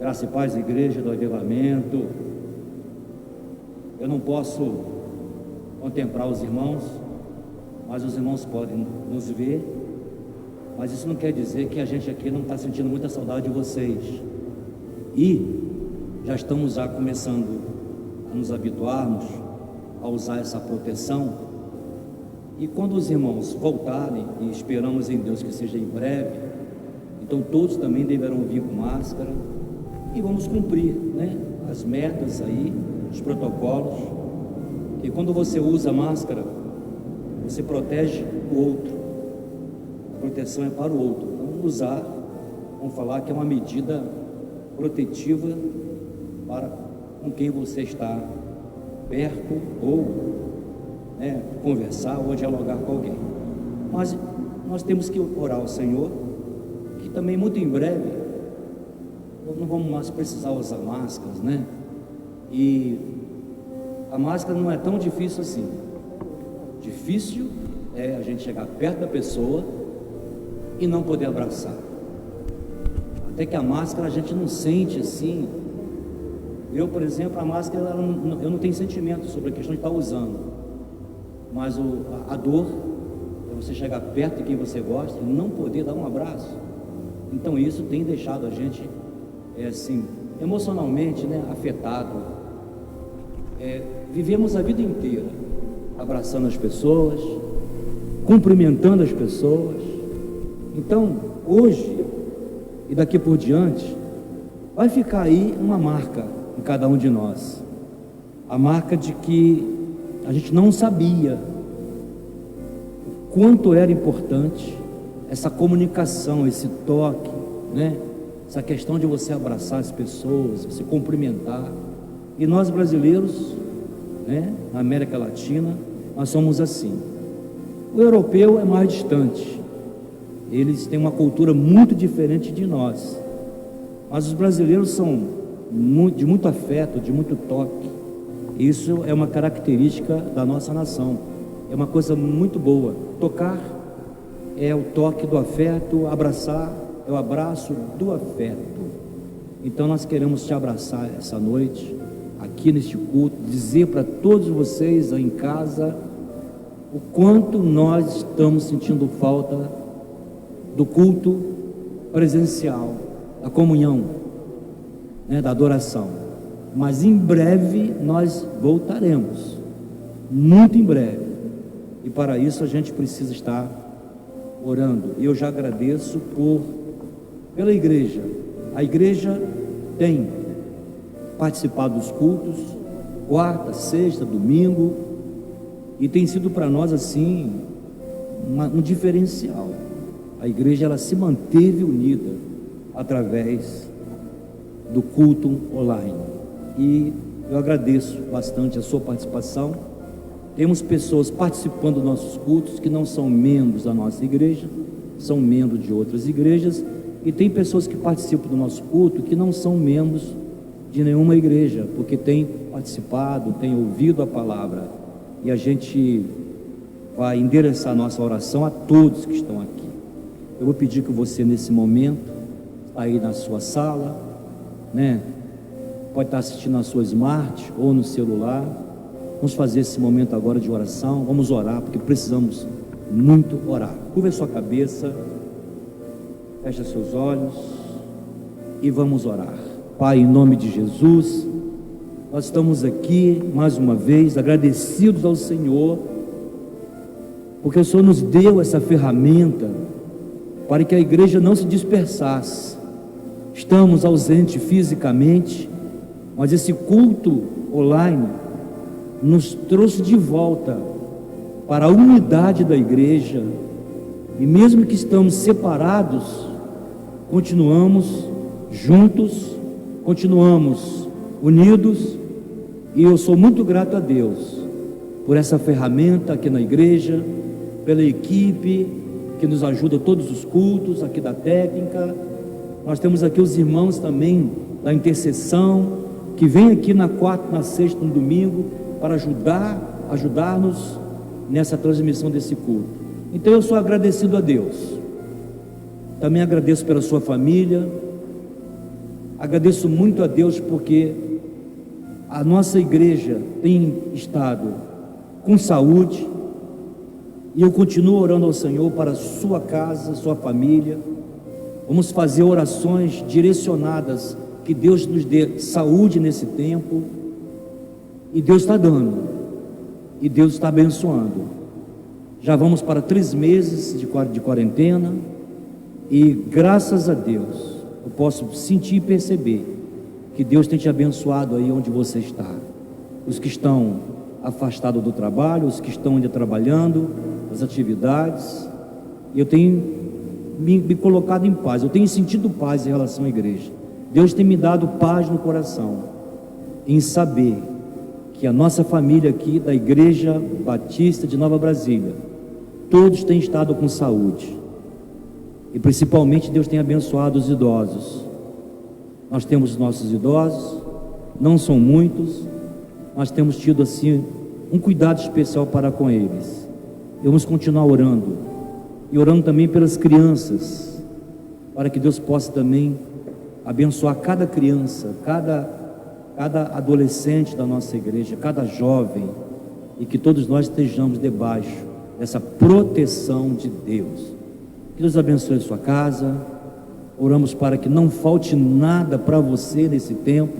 Graça e paz, igreja do Avivamento. Eu não posso contemplar os irmãos, mas os irmãos podem nos ver. Mas isso não quer dizer que a gente aqui não está sentindo muita saudade de vocês. E já estamos começando a nos habituarmos a usar essa proteção. E quando os irmãos voltarem, e esperamos em Deus que seja em breve, então todos também deverão vir com máscara. E vamos cumprir, né, as metas aí, os protocolos. E quando você usa máscara, você protege o outro. A proteção é para o outro. Então usar, vamos falar que é uma medida protetiva para com quem você está perto, ou conversar ou dialogar com alguém. Mas nós temos que orar ao Senhor, que também muito em breve não vamos mais precisar usar máscaras, né? E a máscara não é tão difícil assim. Difícil é a gente chegar perto da pessoa e não poder abraçar. Até que a máscara a gente não sente assim. Eu, por exemplo, a máscara eu não tenho sentimento sobre a questão de estar usando. Mas a dor é você chegar perto de quem você gosta e não poder dar um abraço. Então isso tem deixado a gente assim, emocionalmente, né, afetado. Vivemos a vida inteira abraçando as pessoas, cumprimentando as pessoas. Então hoje e daqui por diante vai ficar aí uma marca em cada um de nós, a marca de que a gente não sabia o quanto era importante essa comunicação, esse toque, né? Essa questão de você abraçar as pessoas, se cumprimentar. E nós brasileiros, né, na América Latina, nós somos assim. O europeu é mais distante, eles têm uma cultura muito diferente de nós, mas os brasileiros são de muito afeto, de muito toque. Isso é uma característica da nossa nação, é uma coisa muito boa. Tocar é o toque do afeto, abraçar é o abraço do afeto. Então nós queremos te abraçar essa noite, aqui neste culto, dizer para todos vocês aí em casa o quanto nós estamos sentindo falta do culto presencial, da comunhão, né, da adoração. Mas em breve nós voltaremos, muito em breve, e para isso a gente precisa estar orando. E eu já agradeço pela igreja. A igreja tem participado dos cultos, quarta, sexta, domingo, e tem sido para nós assim um diferencial. A igreja, ela se manteve unida através do culto online, e eu agradeço bastante a sua participação. Temos pessoas participando dos nossos cultos que não são membros da nossa igreja, são membros de outras igrejas, e tem pessoas que participam do nosso culto que não são membros de nenhuma igreja, porque têm participado, têm ouvido a palavra. E a gente vai endereçar nossa oração a todos que estão aqui. Eu vou pedir que você, nesse momento, aí na sua sala, né, pode estar assistindo na sua smart ou no celular. Vamos fazer esse momento agora de oração. Vamos orar, porque precisamos muito orar. Curva a sua cabeça, fecha seus olhos e vamos orar. Pai, em nome de Jesus, nós estamos aqui mais uma vez agradecidos ao Senhor, porque o Senhor nos deu essa ferramenta para que a igreja não se dispersasse. Estamos ausentes fisicamente, mas esse culto online nos trouxe de volta para a unidade da igreja. E mesmo que estamos separados, continuamos juntos, continuamos unidos. E eu sou muito grato a Deus por essa ferramenta aqui na igreja, pela equipe que nos ajuda todos os cultos aqui da técnica. Nós temos aqui os irmãos também da intercessão, que vem aqui na quarta, na sexta, no domingo, para ajudar-nos nessa transmissão desse culto. Então eu sou agradecido a Deus. Também agradeço pela sua família, Agradeço muito a Deus porque a nossa igreja tem estado com saúde, e eu continuo orando ao Senhor para sua casa, sua família. Vamos fazer orações direcionadas, que Deus nos dê saúde nesse tempo, e Deus está dando, e Deus está abençoando. Já vamos para 3 meses de quarentena, e graças a Deus eu posso sentir e perceber que Deus tem te abençoado aí onde você está. Os que estão afastados do trabalho, os que estão ainda trabalhando, as atividades, eu tenho me colocado em paz, eu tenho sentido paz em relação à igreja. Deus tem me dado paz no coração, em saber que a nossa família aqui da Igreja Batista de Nova Brasília, todos têm estado com saúde, e principalmente Deus tem abençoado os idosos. Nós temos nossos idosos, não são muitos, mas temos tido assim um cuidado especial para com eles. E vamos continuar orando, e orando também pelas crianças, para que Deus possa também abençoar cada criança, cada adolescente da nossa igreja, cada jovem, e que todos nós estejamos debaixo dessa proteção de Deus. Que Deus abençoe a sua casa. Oramos para que não falte nada para você nesse tempo.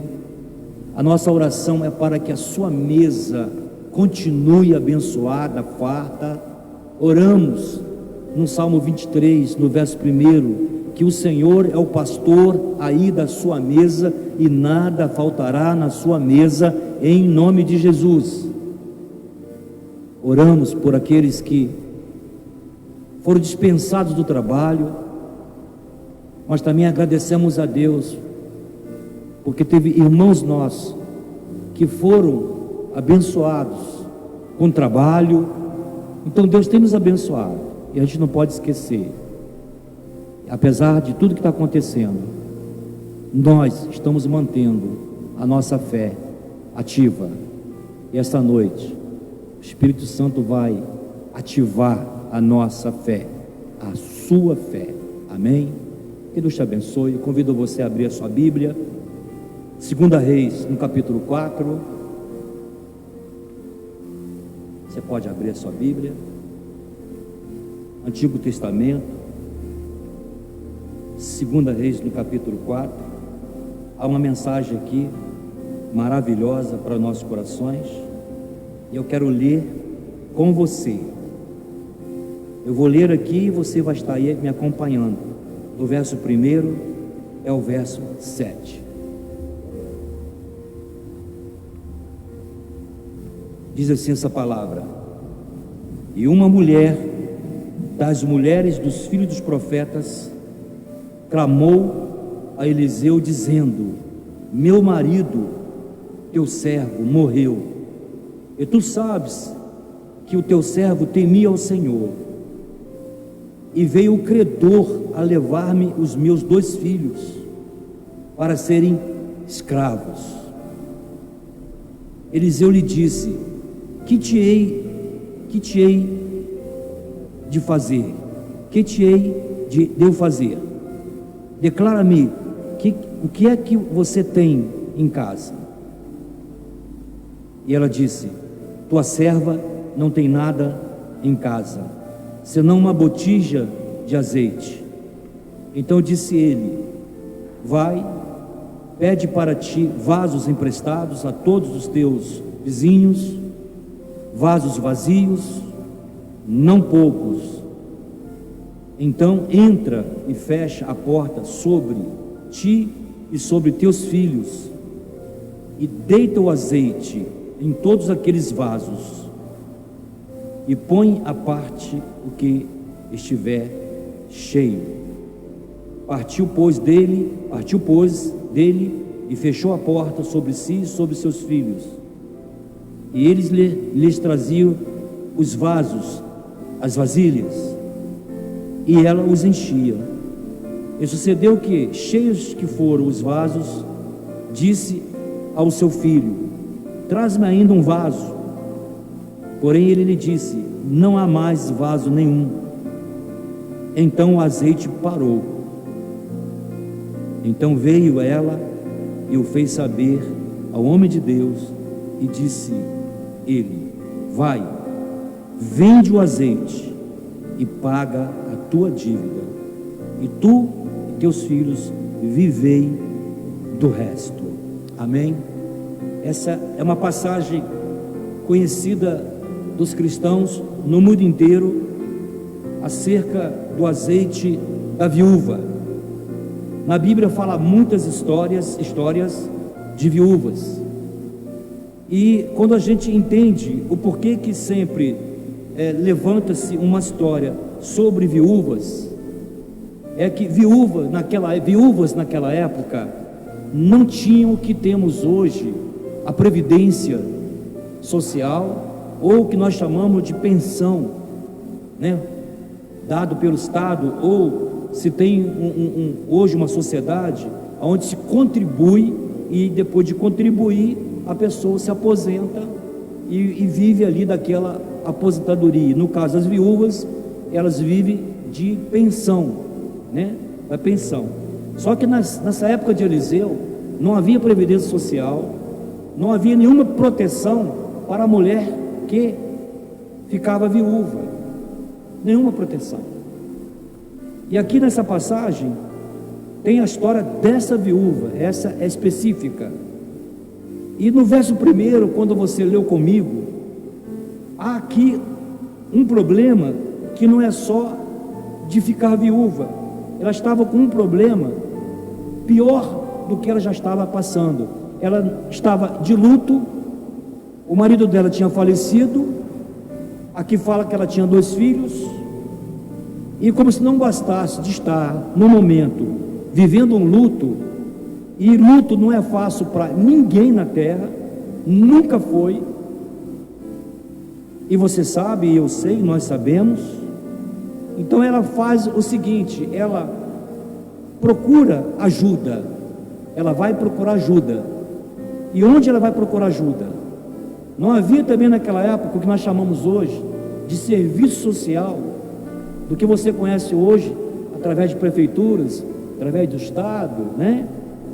A nossa oração é para que a sua mesa continue abençoada, farta. Oramos no Salmo 23, no verso 1, que o Senhor é o pastor aí da sua mesa, e nada faltará na sua mesa, em nome de Jesus. Oramos por aqueles que foram dispensados do trabalho, mas também agradecemos a Deus, porque teve irmãos nossos que foram abençoados com trabalho. Então Deus tem nos abençoado, e a gente não pode esquecer. Apesar de tudo que está acontecendo, nós estamos mantendo a nossa fé ativa, e esta noite o Espírito Santo vai ativar a nossa fé, a sua fé. Amém? Que Deus te abençoe. Convido você a abrir a sua Bíblia, 2 Reis, no capítulo 4. Você pode abrir a sua Bíblia, Antigo Testamento, 2 Reis, no capítulo 4. Há uma mensagem aqui maravilhosa para nossos corações, e eu quero ler com você. Eu vou ler aqui e você vai estar aí me acompanhando. Do verso 1 é o verso 7. Diz assim essa palavra: e uma mulher das mulheres dos filhos dos profetas clamou a Eliseu dizendo: meu marido, teu servo, morreu, e tu sabes que o teu servo temia ao Senhor, e veio o credor a levar-me os meus 2 filhos para serem escravos. Eliseu lhe disse: que te hei de fazer? Que te hei de eu fazer? Declara-me o que é que você tem em casa. E ela disse: tua serva não tem nada em casa, senão uma botija de azeite. Então disse ele: vai, pede para ti vasos emprestados a todos os teus vizinhos, vasos vazios, não poucos. Então entra e fecha a porta sobre ti e sobre teus filhos, e deita o azeite em todos aqueles vasos, e põe à parte o que estiver cheio. Partiu, pois, dele e fechou a porta sobre si e sobre seus filhos. E eles lhes traziam os vasos, as vasilhas, e ela os enchia. E sucedeu que, cheios que foram os vasos, disse ao seu filho: traz-me ainda um vaso. Porém ele lhe disse: não há mais vaso nenhum. Então o azeite parou. Então veio ela e o fez saber ao homem de Deus, e disse ele: vai, vende o azeite e paga a tua dívida, e tu e teus filhos vivei do resto. Amém? Essa é uma passagem conhecida dos cristãos no mundo inteiro, acerca do azeite da viúva. Na Bíblia fala muitas histórias de viúvas, e quando a gente entende o porquê que sempre levanta-se uma história sobre viúvas, é que viúvas naquela época não tinham o que temos hoje, a previdência social, ou o que nós chamamos de pensão, né, dado pelo Estado, ou se tem hoje uma sociedade onde se contribui, e depois de contribuir a pessoa se aposenta e vive ali daquela aposentadoria. No caso das viúvas, elas vivem de pensão, né, da pensão. Só que nessa época de Eliseu não havia previdência social, não havia nenhuma proteção para a mulher que ficava viúva, nenhuma proteção. E aqui nessa passagem tem a história dessa viúva, essa é específica. E no verso 1, quando você leu comigo, há aqui um problema que não é só de ficar viúva. Ela estava com um problema pior do que ela já estava passando. Ela estava de luto, o marido dela tinha falecido, aqui fala que ela tinha 2 filhos, e como se não bastasse de estar no momento vivendo um luto, e luto não é fácil para ninguém na terra, nunca foi, e você sabe, e eu sei, nós sabemos. Então ela faz o seguinte, ela procura ajuda, ela vai procurar ajuda. E onde ela vai procurar ajuda? Não havia também naquela época o que nós chamamos hoje de serviço social, do que você conhece hoje através de prefeituras, através do Estado, né?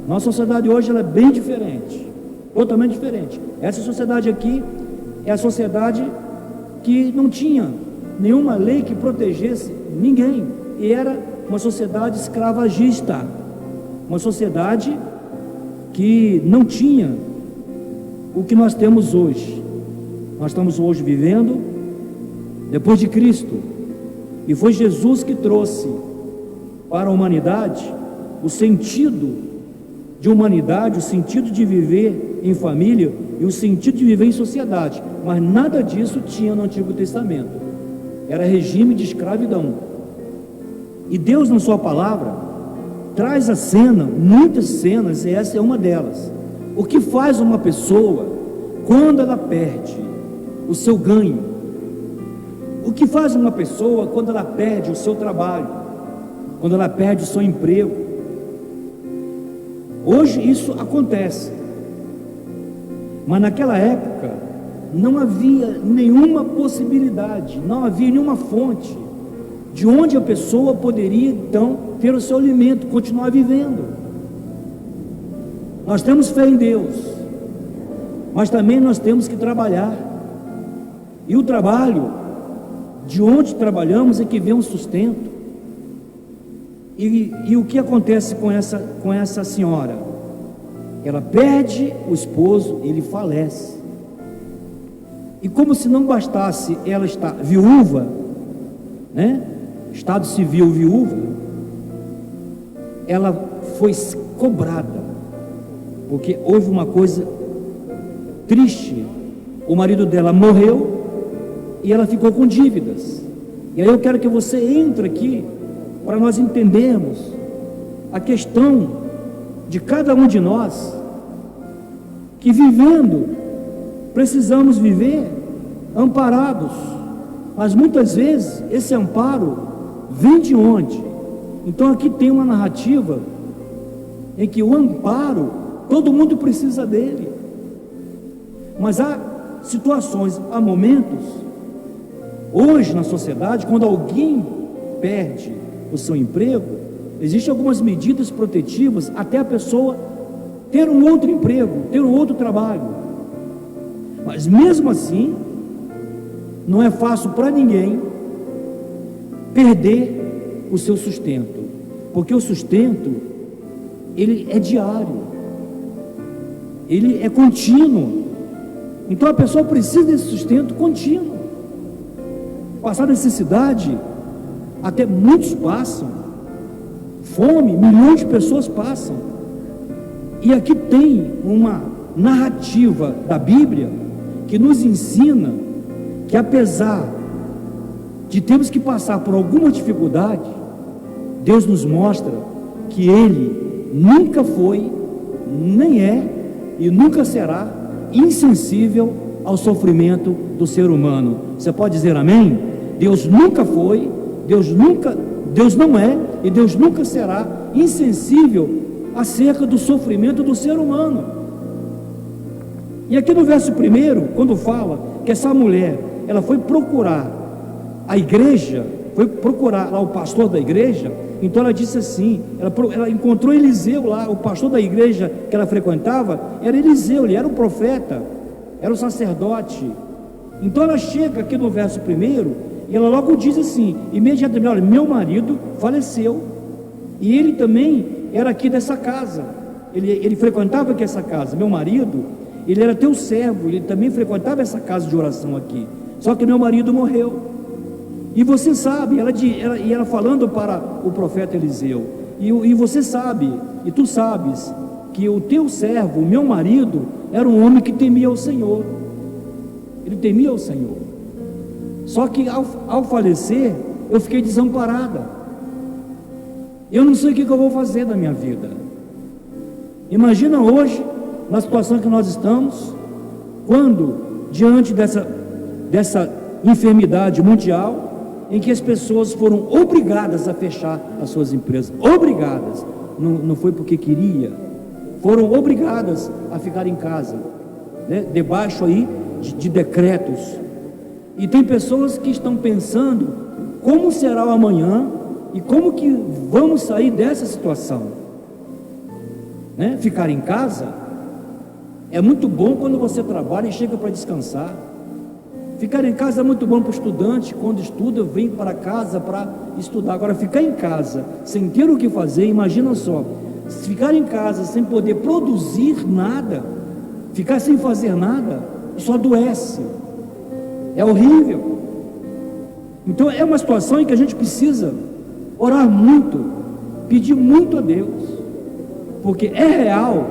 Nossa sociedade hoje ela é bem diferente, totalmente diferente. Essa sociedade aqui é a sociedade que não tinha nenhuma lei que protegesse ninguém, e era uma sociedade escravagista, uma sociedade que não tinha o que nós temos hoje. Nós estamos hoje vivendo depois de Cristo, e foi Jesus que trouxe para a humanidade o sentido de humanidade, o sentido de viver em família e o sentido de viver em sociedade. Mas nada disso tinha no Antigo Testamento, era regime de escravidão. E Deus, na sua palavra, traz a cena, muitas cenas, e essa é uma delas. O que faz uma pessoa quando ela perde o seu ganho? O que faz uma pessoa quando ela perde o seu trabalho, quando ela perde o seu emprego? Hoje isso acontece, mas naquela época não havia nenhuma possibilidade, não havia nenhuma fonte de onde a pessoa poderia então ter o seu alimento, continuar vivendo. Nós temos fé em Deus, mas também nós temos que trabalhar, e o trabalho, de onde trabalhamos, é que vem o sustento. E o que acontece com essa senhora? Ela perde o esposo, ele falece, e como se não bastasse ela estar viúva, né? Estado civil viúva, ela foi cobrada, porque houve uma coisa triste, o marido dela morreu e ela ficou com dívidas. E aí eu quero que você entre aqui para nós entendermos a questão de cada um de nós, que vivendo, precisamos viver amparados, mas muitas vezes esse amparo vem de onde? Então aqui tem uma narrativa em que o amparo, todo mundo precisa dele, mas há situações, há momentos, hoje na sociedade, quando alguém perde o seu emprego, existem algumas medidas protetivas até a pessoa ter um outro emprego, ter um outro trabalho. Mas mesmo assim, não é fácil para ninguém perder o seu sustento, porque o sustento, ele é diário, ele é contínuo. Então a pessoa precisa desse sustento contínuo. Passar necessidade, até muitos passam, fome, milhões de pessoas passam. E aqui tem uma narrativa da Bíblia que nos ensina que, apesar de termos que passar por alguma dificuldade, Deus nos mostra que Ele nunca foi, nem é e nunca será insensível ao sofrimento do ser humano. Você pode dizer amém? Deus nunca foi, Deus não é e Deus nunca será insensível acerca do sofrimento do ser humano. E aqui no verso 1, quando fala que essa mulher, ela foi procurar a igreja, foi procurar lá o pastor da igreja, então ela disse assim, ela encontrou Eliseu lá, o pastor da igreja que ela frequentava, era Eliseu, ele era um profeta, era um sacerdote. Então ela chega aqui no verso 1, e ela logo diz assim, imediatamente, olha, meu marido faleceu, e ele também era aqui dessa casa, ele frequentava aqui essa casa, meu marido, ele era teu servo, ele também frequentava essa casa de oração aqui, só que meu marido morreu. E você sabe, ela falando para o profeta Eliseu, e você sabe, e tu sabes, que o teu servo, o meu marido, era um homem que temia o Senhor, ele temia o Senhor, só que ao falecer, eu fiquei desamparada, eu não sei o que eu vou fazer da minha vida. Imagina hoje, na situação que nós estamos, quando, diante dessa enfermidade mundial, em que as pessoas foram obrigadas a fechar as suas empresas, obrigadas, não foi porque queria, foram obrigadas a ficar em casa, né? Debaixo aí de decretos, e tem pessoas que estão pensando como será o amanhã e como que vamos sair dessa situação, né? Ficar em casa é muito bom quando você trabalha e chega para descansar. Ficar em casa é muito bom para o estudante, quando estuda, vem para casa para estudar. Agora, ficar em casa sem ter o que fazer, imagina só, ficar em casa sem poder produzir nada, ficar sem fazer nada, isso adoece, é horrível. Então é uma situação em que a gente precisa orar muito, pedir muito a Deus, porque é real,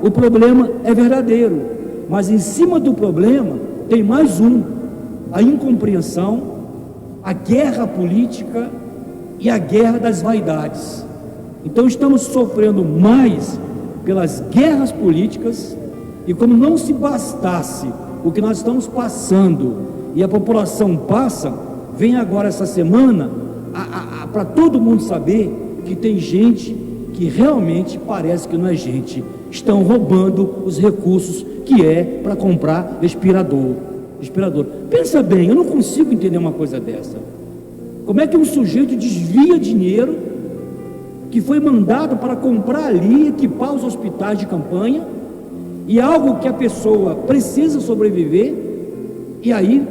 o problema é verdadeiro, mas em cima do problema tem mais a incompreensão, a guerra política e a guerra das vaidades. Então estamos sofrendo mais pelas guerras políticas, e como não se bastasse o que nós estamos passando, e a população passa, vem agora essa semana para todo mundo saber que tem gente que realmente parece que não é gente, estão roubando os recursos que é para comprar respirador. Pensa bem, eu não consigo entender uma coisa dessa. Como é que um sujeito desvia dinheiro que foi mandado para comprar ali, equipar os hospitais de campanha, e algo que a pessoa precisa sobreviver, e aí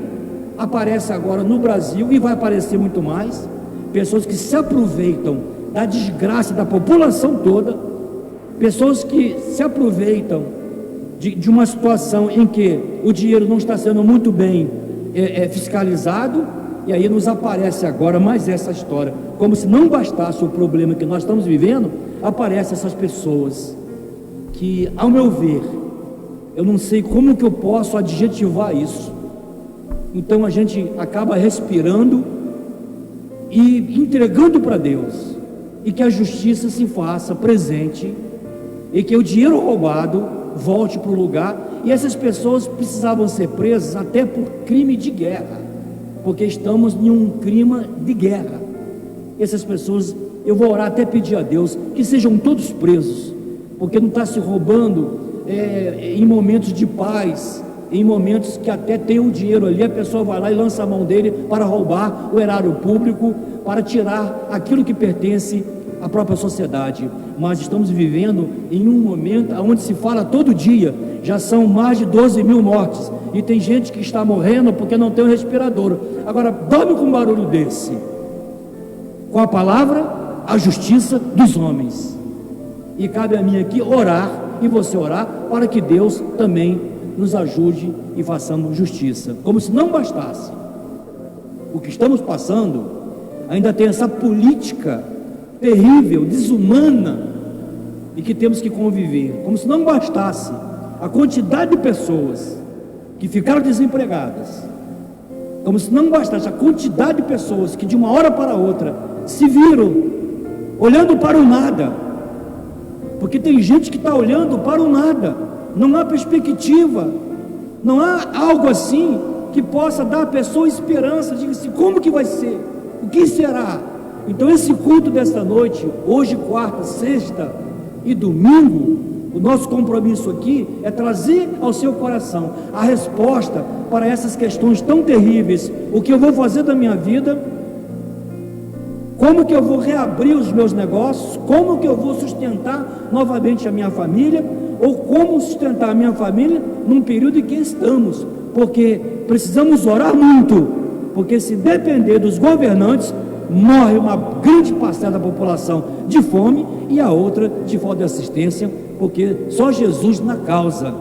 aparece agora no Brasil, e vai aparecer muito mais, pessoas que se aproveitam da desgraça da população toda, pessoas que se aproveitam de uma situação em que o dinheiro não está sendo muito bem fiscalizado, e aí nos aparece agora mais essa história, como se não bastasse o problema que nós estamos vivendo, aparecem essas pessoas que, ao meu ver, eu não sei como que eu posso adjetivar isso. Então a gente acaba respirando e entregando para Deus, e que a justiça se faça presente, e que o dinheiro roubado volte para o lugar, e essas pessoas precisavam ser presas até por crime de guerra, porque estamos em um clima de guerra. Essas pessoas, eu vou orar até pedir a Deus que sejam todos presos, porque não está se roubando em momentos de paz, em momentos que até tem o dinheiro ali, a pessoa vai lá e lança a mão dele para roubar o erário público, para tirar aquilo que pertence a própria sociedade, mas estamos vivendo em um momento onde se fala todo dia, já são mais de 12 mil mortes, e tem gente que está morrendo porque não tem um respirador. Agora, dorme com um barulho desse, com a palavra, a justiça dos homens, e cabe a mim aqui orar, e você orar, para que Deus também nos ajude e façamos justiça, como se não bastasse o que estamos passando, ainda tem essa política terrível, desumana, e que temos que conviver, como se não bastasse a quantidade de pessoas que ficaram desempregadas, como se não bastasse a quantidade de pessoas que de uma hora para outra se viram olhando para o nada, porque tem gente que está olhando para o nada, não há perspectiva, não há algo assim que possa dar à pessoa esperança, diga-se, como que vai ser, o que será? Então esse culto desta noite, hoje, quarta, sexta e domingo, o nosso compromisso aqui é trazer ao seu coração a resposta para essas questões tão terríveis. O que eu vou fazer da minha vida, como que eu vou reabrir os meus negócios, como que eu vou sustentar novamente a minha família, ou como sustentar a minha família num período em que estamos, porque precisamos orar muito, porque se depender dos governantes, morre uma grande parcela da população de fome e a outra de falta de assistência, porque só Jesus na causa.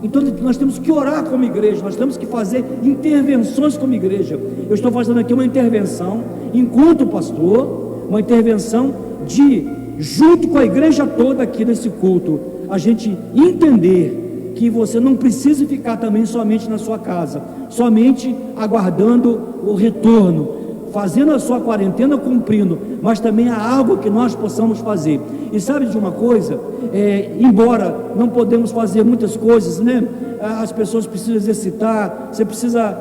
Então nós temos que orar como igreja, nós temos que fazer intervenções como igreja. Eu estou fazendo aqui uma intervenção enquanto pastor, uma intervenção de, junto com a igreja toda aqui nesse culto, a gente entender que você não precisa ficar também somente na sua casa, somente aguardando o retorno, fazendo a sua quarentena, cumprindo, mas também há algo que nós possamos fazer. E sabe de uma coisa? Embora não podemos fazer muitas coisas, né? As pessoas precisam exercitar, você precisa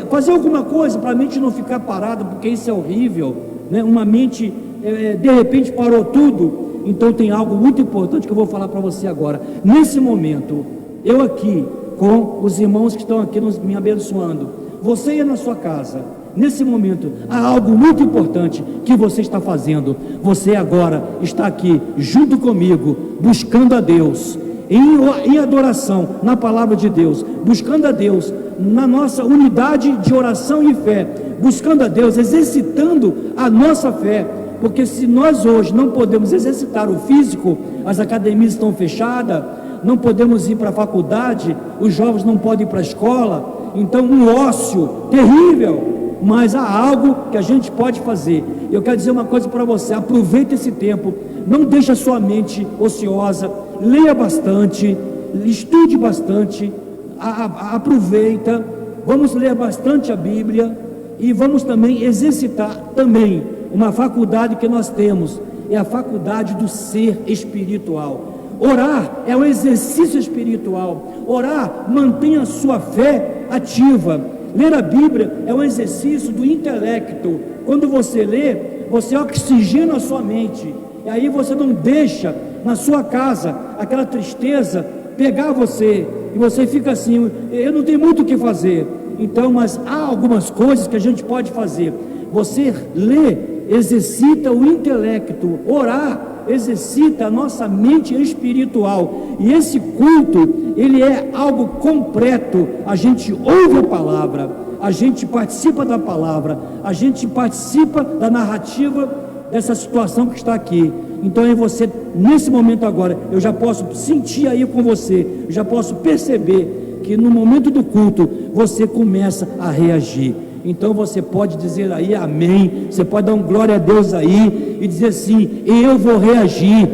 fazer alguma coisa para a mente não ficar parada, porque isso é horrível, né? Uma mente, de repente parou tudo. Então tem algo muito importante que eu vou falar para você agora. Nesse momento, eu aqui, com os irmãos que estão aqui me abençoando, você ia na sua casa. Nesse momento, há algo muito importante que você está fazendo. Você agora está aqui, junto comigo, buscando a Deus, em adoração, na palavra de Deus, buscando a Deus, na nossa unidade de oração e fé, buscando a Deus, exercitando a nossa fé, porque se nós hoje não podemos exercitar o físico, as academias estão fechadas, não podemos ir para a faculdade, os jovens não podem ir para a escola, então um ócio terrível. Mas há algo que a gente pode fazer. Eu quero dizer uma coisa para você: aproveite esse tempo, não deixe a sua mente ociosa, leia bastante, estude bastante, aproveita, vamos ler bastante a Bíblia, e vamos também exercitar também uma faculdade que nós temos, é a faculdade do ser espiritual. Orar é um exercício espiritual, orar mantém a sua fé ativa. Ler a Bíblia é um exercício do intelecto. Quando você lê, você oxigena a sua mente, e aí você não deixa na sua casa aquela tristeza pegar você, e você fica assim, eu não tenho muito o que fazer. Então, mas há algumas coisas que a gente pode fazer. Você lê, exercita o intelecto. Orar exercita a nossa mente espiritual, e esse culto, ele é algo completo. A gente ouve a palavra, a gente participa da palavra, a gente participa da narrativa dessa situação que está aqui. Então é você, nesse momento agora, eu já posso sentir aí com você, eu já posso perceber que no momento do culto, você começa a reagir. Então você pode dizer aí amém, você pode dar um glória a Deus aí e dizer assim: eu vou reagir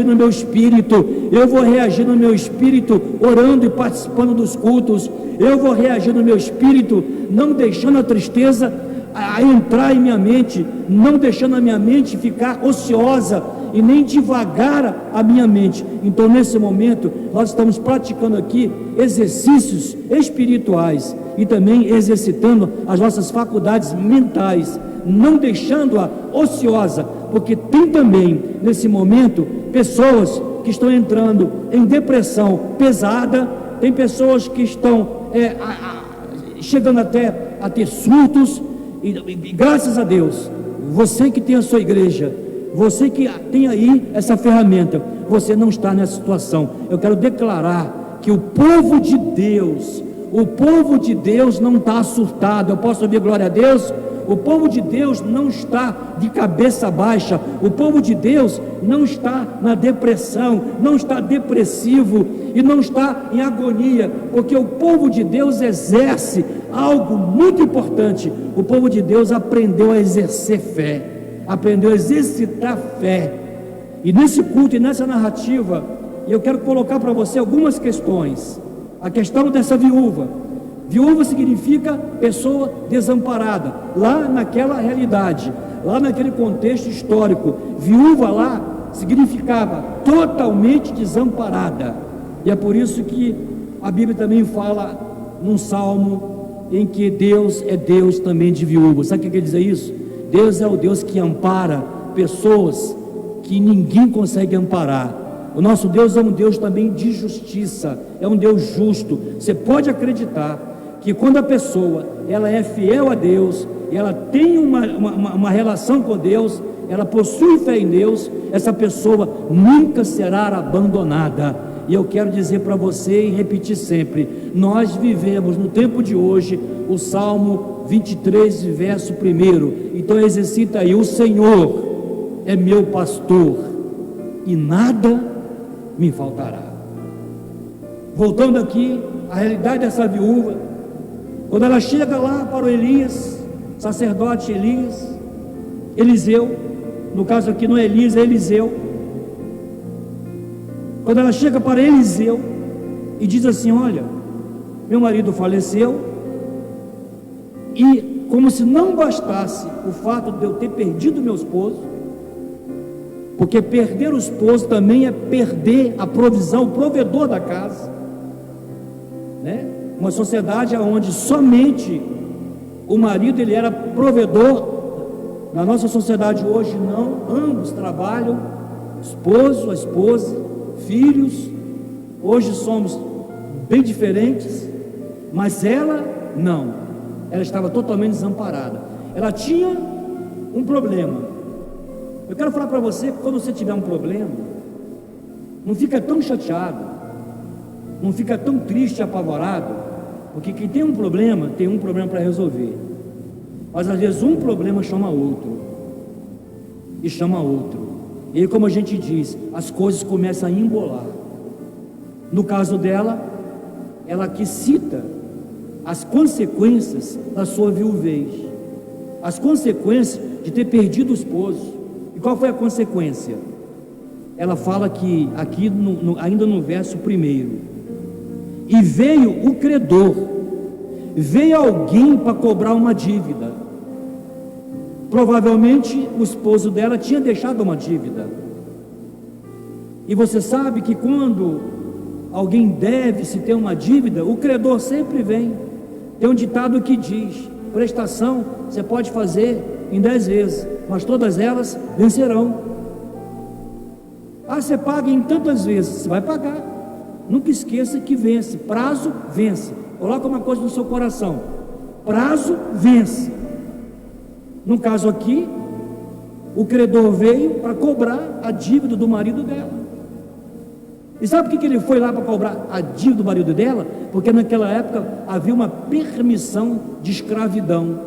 no meu espírito, eu vou reagir no meu espírito orando e participando dos cultos, eu vou reagir no meu espírito, não deixando a tristeza a entrar em minha mente, não deixando a minha mente ficar ociosa e nem devagar a minha mente. Então nesse momento nós estamos praticando aqui exercícios espirituais e também exercitando as nossas faculdades mentais, não deixando-a ociosa, porque tem também nesse momento pessoas que estão entrando em depressão pesada, tem pessoas que estão chegando até a ter surtos, e graças a Deus, você que tem a sua igreja, você que tem aí essa ferramenta, você não está nessa situação. Eu quero declarar que o povo de Deus não está surtado. Eu posso ouvir glória a Deus? O povo de Deus não está de cabeça baixa, o povo de Deus não está na depressão, não está depressivo e não está em agonia, porque o povo de Deus exerce algo muito importante. O povo de Deus aprendeu a exercer fé, aprendeu a exercitar fé. E nesse culto e nessa narrativa, eu quero colocar para você algumas questões. A questão dessa viúva. Viúva significa pessoa desamparada, lá naquela realidade, lá naquele contexto histórico. Viúva lá significava totalmente desamparada, e é por isso que a Bíblia também fala num salmo em que Deus é Deus também de viúvas. Sabe o que quer dizer isso? Deus é o Deus que ampara pessoas que ninguém consegue amparar. O nosso Deus é um Deus também de justiça, é um Deus justo. Você pode acreditar que quando a pessoa ela é fiel a Deus, e ela tem uma relação com Deus, ela possui fé em Deus, essa pessoa nunca será abandonada. E eu quero dizer para você e repetir sempre: nós vivemos no tempo de hoje o Salmo 23, verso 1. Então exercita aí: o Senhor é meu pastor e nada me faltará. Voltando aqui à realidade dessa viúva, quando ela chega lá para o Elias, sacerdote Eliseu, no caso aqui não é Elias, é Eliseu. Quando ela chega para Eliseu e diz assim: olha, meu marido faleceu, e como se não bastasse o fato de eu ter perdido meu esposo, porque perder o esposo também é perder a provisão, o provedor da casa, né? Uma sociedade onde somente o marido ele era provedor. Na nossa sociedade hoje não, ambos trabalham, esposo, a esposa, filhos. Hoje somos bem diferentes, mas ela não, ela estava totalmente desamparada. Ela tinha um problema. Eu quero falar para você que quando você tiver um problema, não fica tão chateado, não fica tão triste e apavorado, porque quem tem um problema para resolver. Mas às vezes um problema chama outro, e chama outro, e aí, como a gente diz, as coisas começam a embolar. No caso dela, ela aqui cita as consequências da sua viuvez, as consequências de ter perdido o esposo. E qual foi a consequência? Ela fala que aqui ainda no verso 1: e veio o credor, veio alguém para cobrar uma dívida. Provavelmente o esposo dela tinha deixado uma dívida. E você sabe que quando alguém deve se ter uma dívida, o credor sempre vem. Tem um ditado que diz: prestação você pode fazer em 10 vezes, mas todas elas vencerão. Ah, você paga em tantas vezes, você vai pagar. Nunca esqueça que vence, prazo vence. Coloca uma coisa no seu coração: prazo vence. No caso aqui, o credor veio para cobrar a dívida do marido dela. E sabe por que ele foi lá para cobrar a dívida do marido dela? Porque naquela época havia uma permissão de escravidão.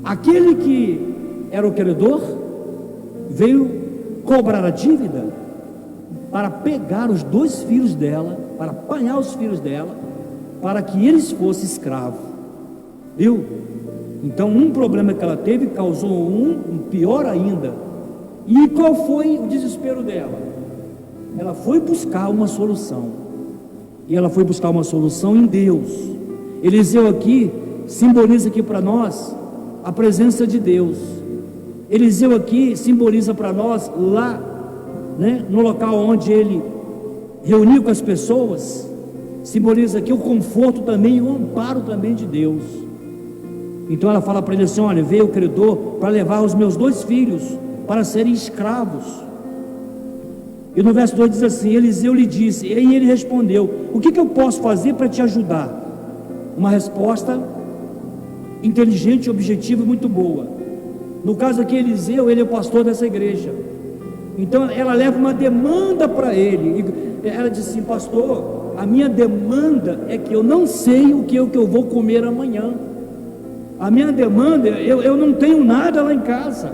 Aquele que era o credor veio cobrar a dívida para pegar os 2 filhos dela, para apanhar os filhos dela, para que eles fossem escravos. Viu? Então um problema que ela teve causou um pior ainda. E qual foi o desespero dela? Ela foi buscar uma solução, e ela foi buscar uma solução em Deus. Eliseu aqui simboliza aqui para nós a presença de Deus. Eliseu aqui simboliza para nós lá, né, no local onde ele reuniu com as pessoas, simboliza aqui o conforto também e o amparo também de Deus. Então ela fala para ele assim: olha, veio o credor para levar os meus 2 filhos para serem escravos. E no verso 2 diz assim: Eliseu lhe disse, e aí ele respondeu: o que eu posso fazer para te ajudar? Uma resposta inteligente, objetiva e muito boa. No caso aqui, Eliseu, ele é o pastor dessa igreja. Então ela leva uma demanda para ele. Ela diz assim: pastor, a minha demanda é que eu não sei o que eu vou comer amanhã. A minha demanda, eu não tenho nada lá em casa,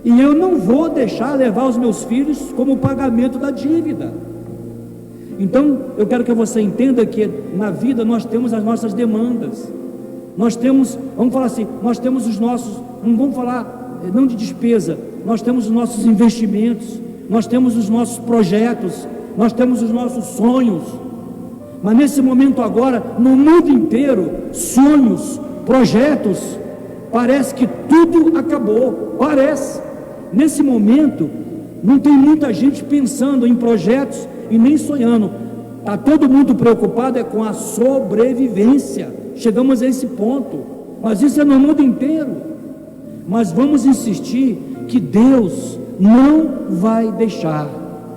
e eu não vou deixar levar os meus filhos como pagamento da dívida. Então eu quero que você entenda que na vida nós temos as nossas demandas. Nós temos, vamos falar assim, nós temos os nossos, não vamos falar não de despesa, nós temos os nossos investimentos, nós temos os nossos projetos, nós temos os nossos sonhos. Mas nesse momento agora, no mundo inteiro, sonhos, projetos, parece que tudo acabou, parece. Nesse momento, não tem muita gente pensando em projetos e nem sonhando. Está todo mundo preocupado com a sobrevivência. Chegamos a esse ponto, mas isso é no mundo inteiro. Mas vamos insistir que Deus não vai deixar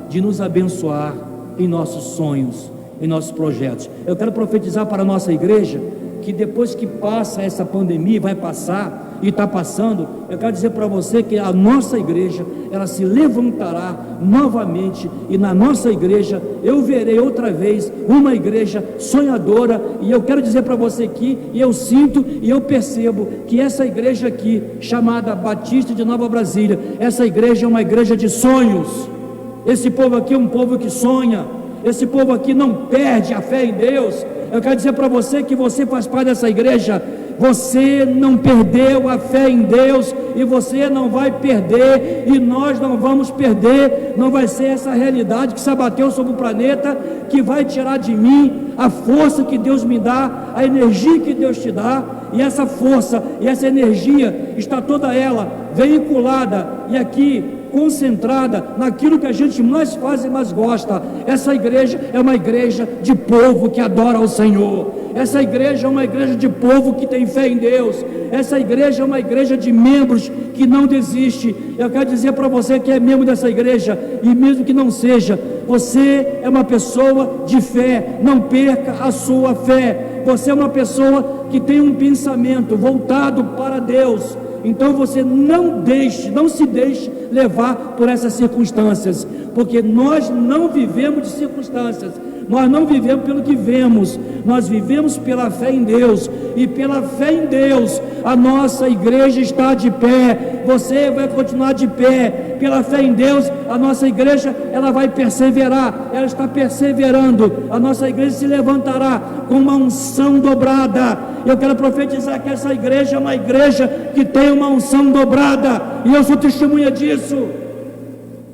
de nos abençoar em nossos sonhos, em nossos projetos. Eu quero profetizar para a nossa igreja que depois que passa essa pandemia, vai passar e está passando, eu quero dizer para você que a nossa igreja, ela se levantará novamente, e na nossa igreja eu verei outra vez uma igreja sonhadora. E eu quero dizer para você aqui, e eu sinto e eu percebo que essa igreja aqui, chamada Batista de Nova Brasília, essa igreja é uma igreja de sonhos. Esse povo aqui é um povo que sonha. Esse povo aqui não perde a fé em Deus. Eu quero dizer para você que você faz parte dessa igreja. Você não perdeu a fé em Deus, e você não vai perder, e nós não vamos perder. Não vai ser essa realidade que se abateu sobre o planeta que vai tirar de mim a força que Deus me dá, a energia que Deus te dá. E essa força e essa energia está toda ela veiculada e aqui concentrada naquilo que a gente mais faz e mais gosta. Essa igreja é uma igreja de povo que adora ao Senhor. Essa igreja é uma igreja de povo que tem fé em Deus. Essa igreja é uma igreja de membros que não desiste. Eu quero dizer para você que é membro dessa igreja, e mesmo que não seja, você é uma pessoa de fé. Não perca a sua fé. Você é uma pessoa que tem um pensamento voltado para Deus. Então você não se deixe levar por essas circunstâncias, porque nós não vivemos de circunstâncias, nós não vivemos pelo que vemos, nós vivemos pela fé em Deus, e pela fé em Deus a nossa igreja está de pé. Você vai continuar de pé. Pela fé em Deus a nossa igreja, ela vai perseverar, ela está perseverando. A nossa igreja se levantará com uma unção dobrada. Eu quero profetizar que essa igreja é uma igreja que tem uma unção dobrada, e eu sou testemunha disso.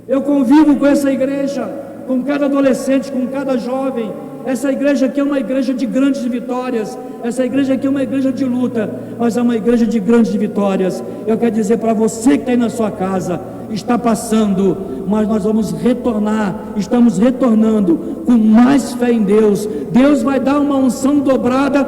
Eu convivo com essa igreja, com cada adolescente, com cada jovem. Essa igreja aqui é uma igreja de grandes vitórias. Essa igreja aqui é uma igreja de luta, mas é uma igreja de grandes vitórias. Eu quero dizer para você que está aí na sua casa, está passando, mas nós vamos retornar, estamos retornando com mais fé em Deus. Deus vai dar uma unção dobrada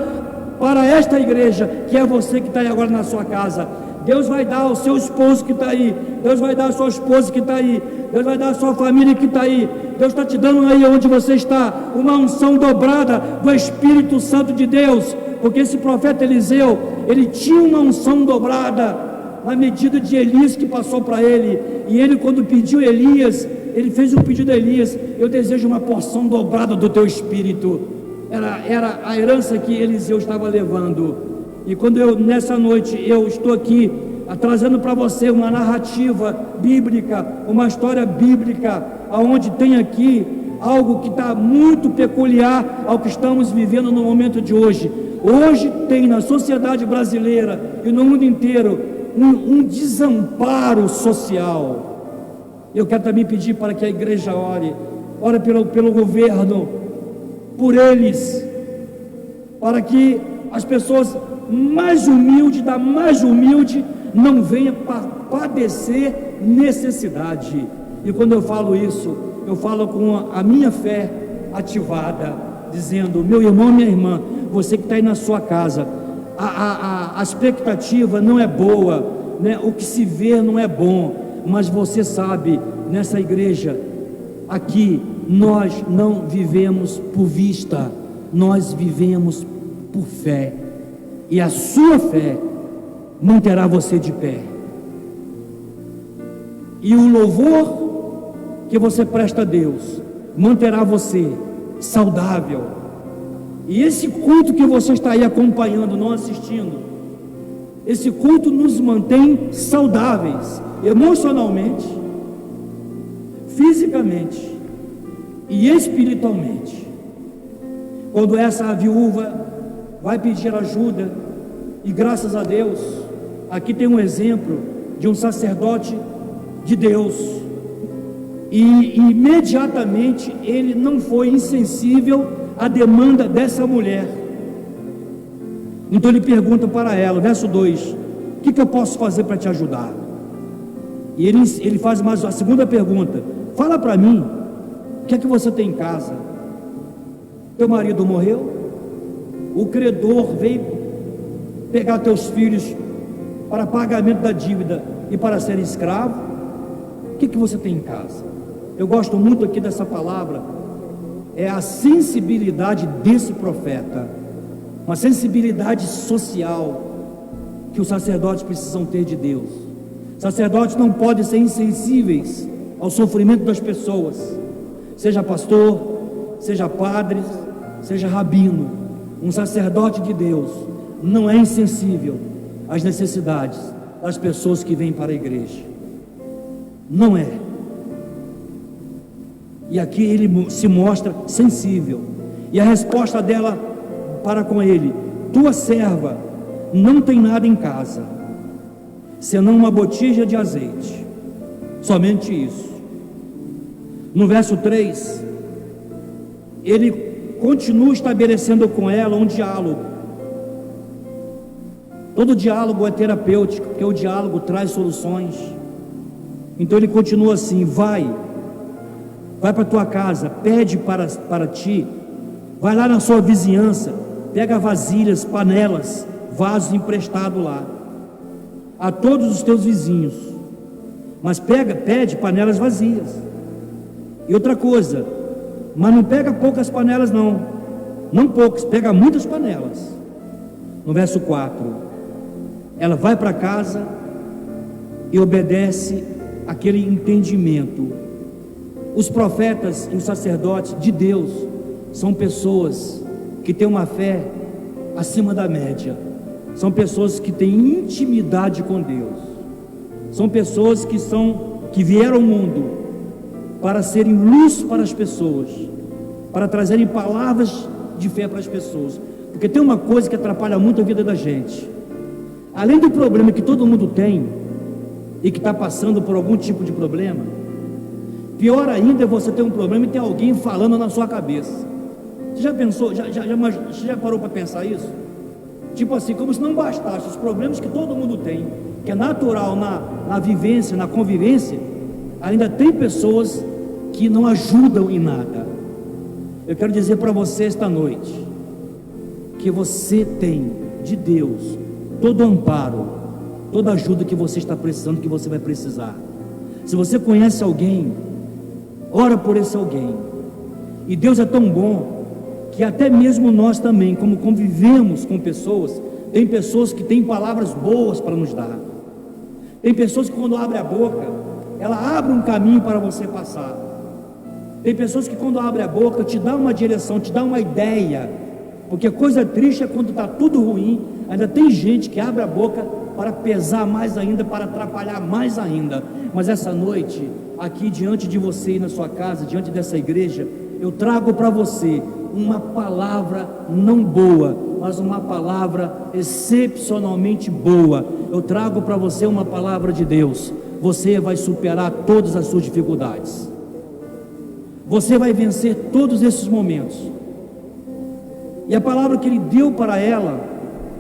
para esta igreja, que é você que está aí agora na sua casa. Deus vai dar ao seu esposo que está aí, Deus vai dar à sua esposa que está aí, Deus vai dar à sua família que está aí. Deus está te dando aí onde você está uma unção dobrada do Espírito Santo de Deus, porque esse profeta Eliseu, ele tinha uma unção dobrada na medida de Elias que passou para ele. E ele, quando pediu Elias, ele fez um pedido a Elias: eu desejo uma porção dobrada do teu Espírito. Era a herança que Eliseu estava levando. E quando nessa noite eu estou aqui trazendo para você uma narrativa bíblica, uma história bíblica, aonde tem aqui algo que está muito peculiar ao que estamos vivendo no momento de hoje. Hoje tem na sociedade brasileira e no mundo inteiro um desamparo social. Eu quero também pedir para que a igreja ore pelo governo, por eles, para que as pessoas mais humildes, da mais humilde, não venham padecer necessidade. E quando eu falo isso, eu falo com a minha fé ativada, dizendo: meu irmão, minha irmã, você que está aí na sua casa, a expectativa não é boa, né? O que se vê não é bom, mas você sabe, nessa igreja aqui, nós não vivemos por vista, nós vivemos por fé. E a sua fé manterá você de pé. E o louvor que você presta a Deus manterá você saudável. E esse culto que você está aí acompanhando, não assistindo, esse culto nos mantém saudáveis, emocionalmente, fisicamente e espiritualmente. Quando essa viúva vai pedir ajuda, e graças a Deus, aqui tem um exemplo de um sacerdote de Deus, e imediatamente ele não foi insensível à demanda dessa mulher. Então ele pergunta para ela, verso 2: o que eu posso fazer para te ajudar? E ele faz mais a segunda pergunta: fala para mim, o que é que você tem em casa? Teu marido morreu? O credor veio pegar teus filhos para pagamento da dívida e para ser escravo? O que você tem em casa? Eu gosto muito aqui dessa palavra, é a sensibilidade desse profeta, uma sensibilidade social que os sacerdotes precisam ter de Deus. Sacerdotes não podem ser insensíveis ao sofrimento das pessoas, seja pastor, seja padre, seja rabino. Um sacerdote de Deus não é insensível às necessidades das pessoas que vêm para a igreja, não é. E aqui ele se mostra sensível, e a resposta dela para com ele: tua serva não tem nada em casa, senão uma botija de azeite, somente isso. No verso 3, ele continua estabelecendo com ela um diálogo. Todo diálogo é terapêutico, porque o diálogo traz soluções. Então ele continua assim: vai para a tua casa, pede para ti, vai lá na sua vizinhança, pega vasilhas, panelas, vasos emprestados lá a todos os teus vizinhos, mas pede panelas vazias. E outra coisa, mas não pega poucas panelas não poucas, pega muitas panelas. No verso 4, ela vai para casa e obedece aquele entendimento. Os profetas e os sacerdotes de Deus são pessoas que têm uma fé acima da média, são pessoas que têm intimidade com Deus, são pessoas que vieram ao mundo para serem luz para as pessoas, para trazerem palavras de fé para as pessoas. Porque tem uma coisa que atrapalha muito a vida da gente, além do problema que todo mundo tem e que está passando por algum tipo de problema, pior ainda é você ter um problema e ter alguém falando na sua cabeça. Você já pensou, já parou para pensar isso? Tipo assim, como se não bastasse os problemas que todo mundo tem, que é natural na vivência, na convivência, ainda tem pessoas que não ajudam em nada. Eu quero dizer para você esta noite, que você tem de Deus todo o amparo, toda a ajuda que você está precisando, que você vai precisar. Se você conhece alguém, ora por esse alguém. E Deus é tão bom que até mesmo nós também, como convivemos com pessoas, tem pessoas que têm palavras boas para nos dar. Tem pessoas que quando abre a boca, ela abre um caminho para você passar. Tem pessoas que quando abre a boca te dá uma direção, te dá uma ideia. Porque coisa triste é quando está tudo ruim, ainda tem gente que abre a boca para pesar mais ainda, para atrapalhar mais ainda. Mas essa noite, aqui diante de você e na sua casa, diante dessa igreja, eu trago para você uma palavra não boa, mas uma palavra excepcionalmente boa. Eu trago para você uma palavra de Deus. Você vai superar todas as suas dificuldades, você vai vencer todos esses momentos. E a palavra que ele deu para ela,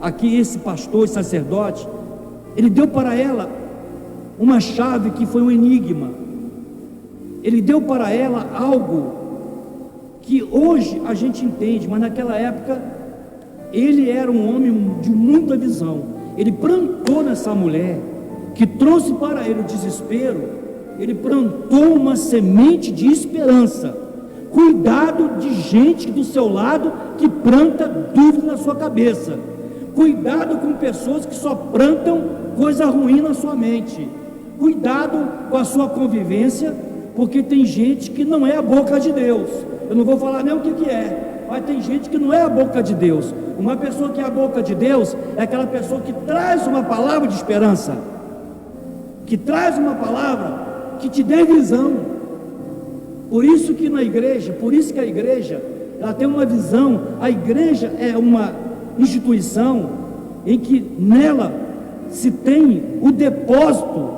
aqui esse pastor, esse sacerdote, ele deu para ela uma chave que foi um enigma. Ele deu para ela algo que hoje a gente entende, mas naquela época ele era um homem de muita visão. Ele plantou nessa mulher, que trouxe para ele o desespero, ele plantou uma semente de esperança. Cuidado de gente do seu lado que planta dúvida na sua cabeça, Cuidado com pessoas que só plantam coisa ruim na sua mente. Cuidado com a sua convivência, porque tem gente que não é a boca de Deus. Eu não vou falar nem o que é, mas tem gente que não é a boca de Deus. Uma pessoa que é a boca de Deus é aquela pessoa que traz uma palavra de esperança, que traz uma palavra que te dê visão. Por isso que a igreja, ela tem uma visão. A igreja é uma instituição em que nela se tem o depósito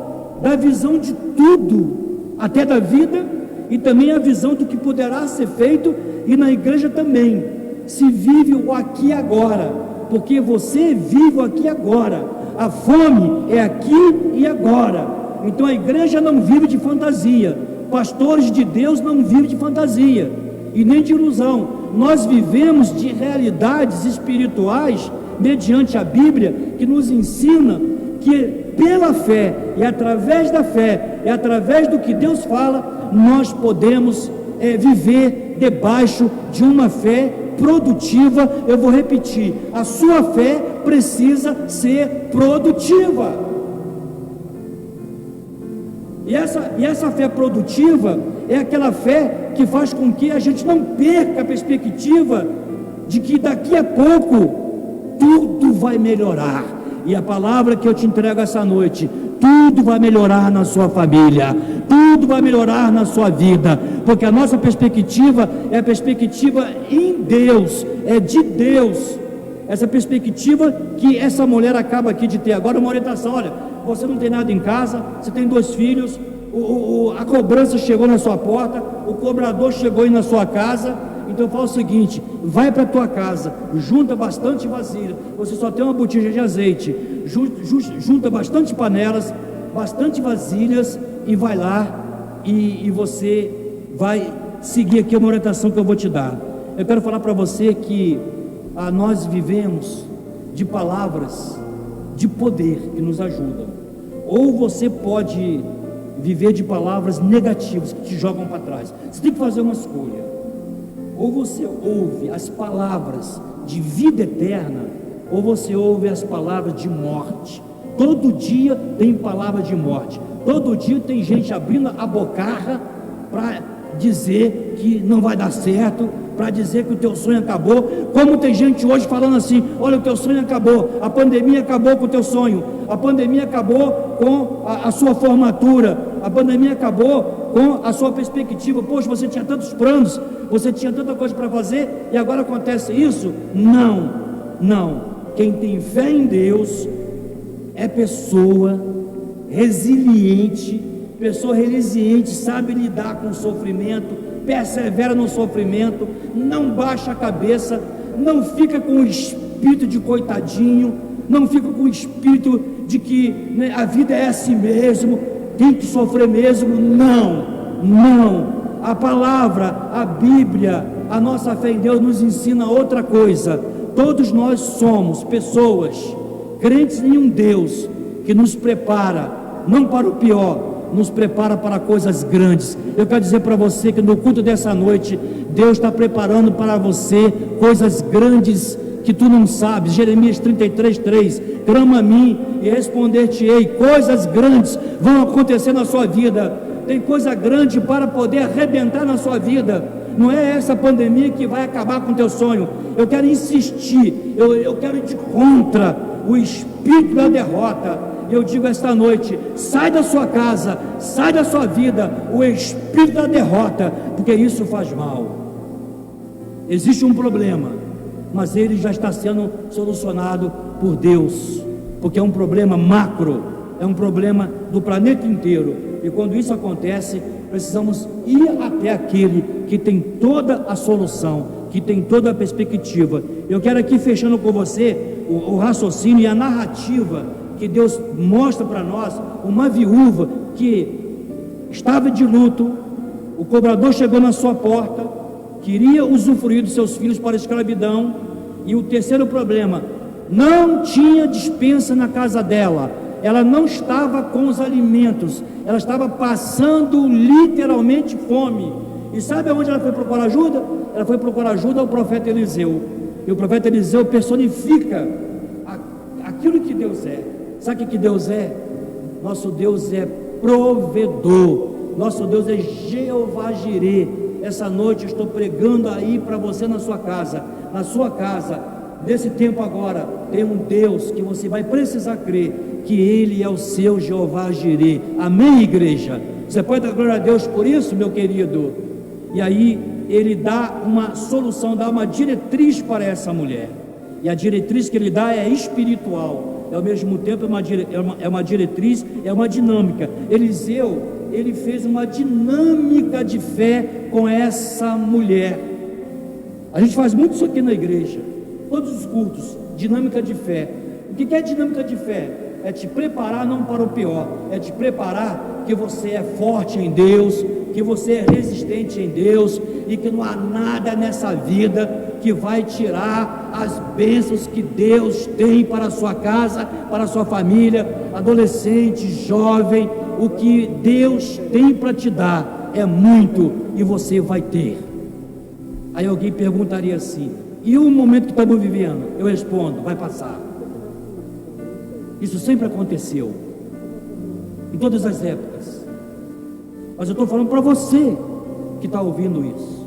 da visão de tudo, até da vida, e também a visão do que poderá ser feito. E na igreja também se vive o aqui e agora, porque você vive o aqui e agora. A fome é aqui e agora. Então a igreja não vive de fantasia, pastores de Deus não vivem de fantasia e nem de ilusão. Nós vivemos de realidades espirituais mediante a Bíblia, que nos ensina que pela fé e através da fé e através do que Deus fala, nós podemos viver debaixo de uma fé produtiva. Eu vou repetir: a sua fé precisa ser produtiva. E essa fé produtiva é aquela fé que faz com que a gente não perca a perspectiva de que daqui a pouco tudo vai melhorar. E a palavra que eu te entrego essa noite: tudo vai melhorar na sua família, tudo vai melhorar na sua vida, porque a nossa perspectiva é a perspectiva em Deus, é de Deus. Essa perspectiva que essa mulher acaba aqui de ter agora, uma orientação: olha, você não tem nada em casa, você tem 2 filhos, a cobrança chegou na sua porta, o cobrador chegou aí na sua casa. Então fala o seguinte: vai para a tua casa, junta bastante vasilha, você só tem uma botija de azeite, junta bastante panelas, bastante vasilhas, e vai lá e você vai seguir aqui uma orientação que eu vou te dar. Eu quero falar para você que nós vivemos de palavras de poder que nos ajudam, ou você pode viver de palavras negativas que te jogam para trás. Você tem que fazer uma escolha: ou você ouve as palavras de vida eterna, ou você ouve as palavras de morte. Todo dia tem palavra de morte, todo dia tem gente abrindo a bocarra para dizer que não vai dar certo, para dizer que o teu sonho acabou. Como tem gente hoje falando assim: olha, o teu sonho acabou, a pandemia acabou com o teu sonho, a pandemia acabou com a sua formatura, a pandemia acabou com a sua perspectiva. Poxa, você tinha tantos planos, você tinha tanta coisa para fazer, e agora acontece isso? Não. Quem tem fé em Deus é pessoa resiliente, sabe lidar com o sofrimento, persevera no sofrimento, não baixa a cabeça, não fica com o espírito de coitadinho, não fica com o espírito de que a vida é assim mesmo, tem que sofrer mesmo. Não. A palavra, a Bíblia, a nossa fé em Deus nos ensina outra coisa. Todos nós somos pessoas crentes em um Deus que nos prepara, não para o pior, nos prepara para coisas grandes. Eu quero dizer para você que no culto dessa noite, Deus está preparando para você coisas grandes que tu não sabes. Jeremias 33:3: clama a mim e responder-te-ei. Coisas grandes vão acontecer na sua vida. Tem coisa grande para poder arrebentar na sua vida. Não é essa pandemia que vai acabar com o teu sonho. Eu quero insistir, eu quero ir contra o espírito da derrota. Eu digo esta noite: sai da sua casa, sai da sua vida o espírito da derrota, porque isso faz mal. Existe um problema, mas ele já está sendo solucionado por Deus, porque é um problema macro, é um problema do planeta inteiro. E quando isso acontece, precisamos ir até aquele que tem toda a solução, que tem toda a perspectiva. Eu quero aqui, fechando com você o raciocínio e a narrativa que Deus mostra para nós. Uma viúva que estava de luto, o cobrador chegou na sua porta, queria usufruir dos seus filhos para a escravidão. E o terceiro problema: não tinha despensa na casa dela, ela não estava com os alimentos, ela estava passando literalmente fome. E sabe aonde ela foi procurar ajuda? Ela foi procurar ajuda ao profeta Eliseu. E o profeta Eliseu personifica aquilo que Deus é. Sabe o que Deus é? Nosso Deus é provedor, nosso Deus é Jeová Jirê. Essa noite eu estou pregando aí para você na sua casa, nesse tempo agora, tem um Deus que você vai precisar crer, que Ele é o seu Jeová Jirê. Amém, igreja? Você pode dar glória a Deus por isso, meu querido? E aí Ele dá uma solução, dá uma diretriz para essa mulher, e a diretriz que Ele dá é espiritual, ao mesmo tempo é uma diretriz, é uma dinâmica. Eliseu, ele fez uma dinâmica de fé com essa mulher. A gente faz muito isso aqui na igreja, todos os cultos, dinâmica de fé. O que é dinâmica de fé? É te preparar não para o pior, é te preparar que você é forte em Deus, que você é resistente em Deus, e que não há nada nessa vida que vai tirar as bênçãos que Deus tem para a sua casa, para a sua família, adolescente, jovem. O que Deus tem para te dar é muito, e você vai ter. Aí alguém perguntaria assim: e o momento que estamos vivendo? Eu respondo: vai passar. Isso sempre aconteceu, em todas as épocas. Mas eu estou falando para você que está ouvindo isso.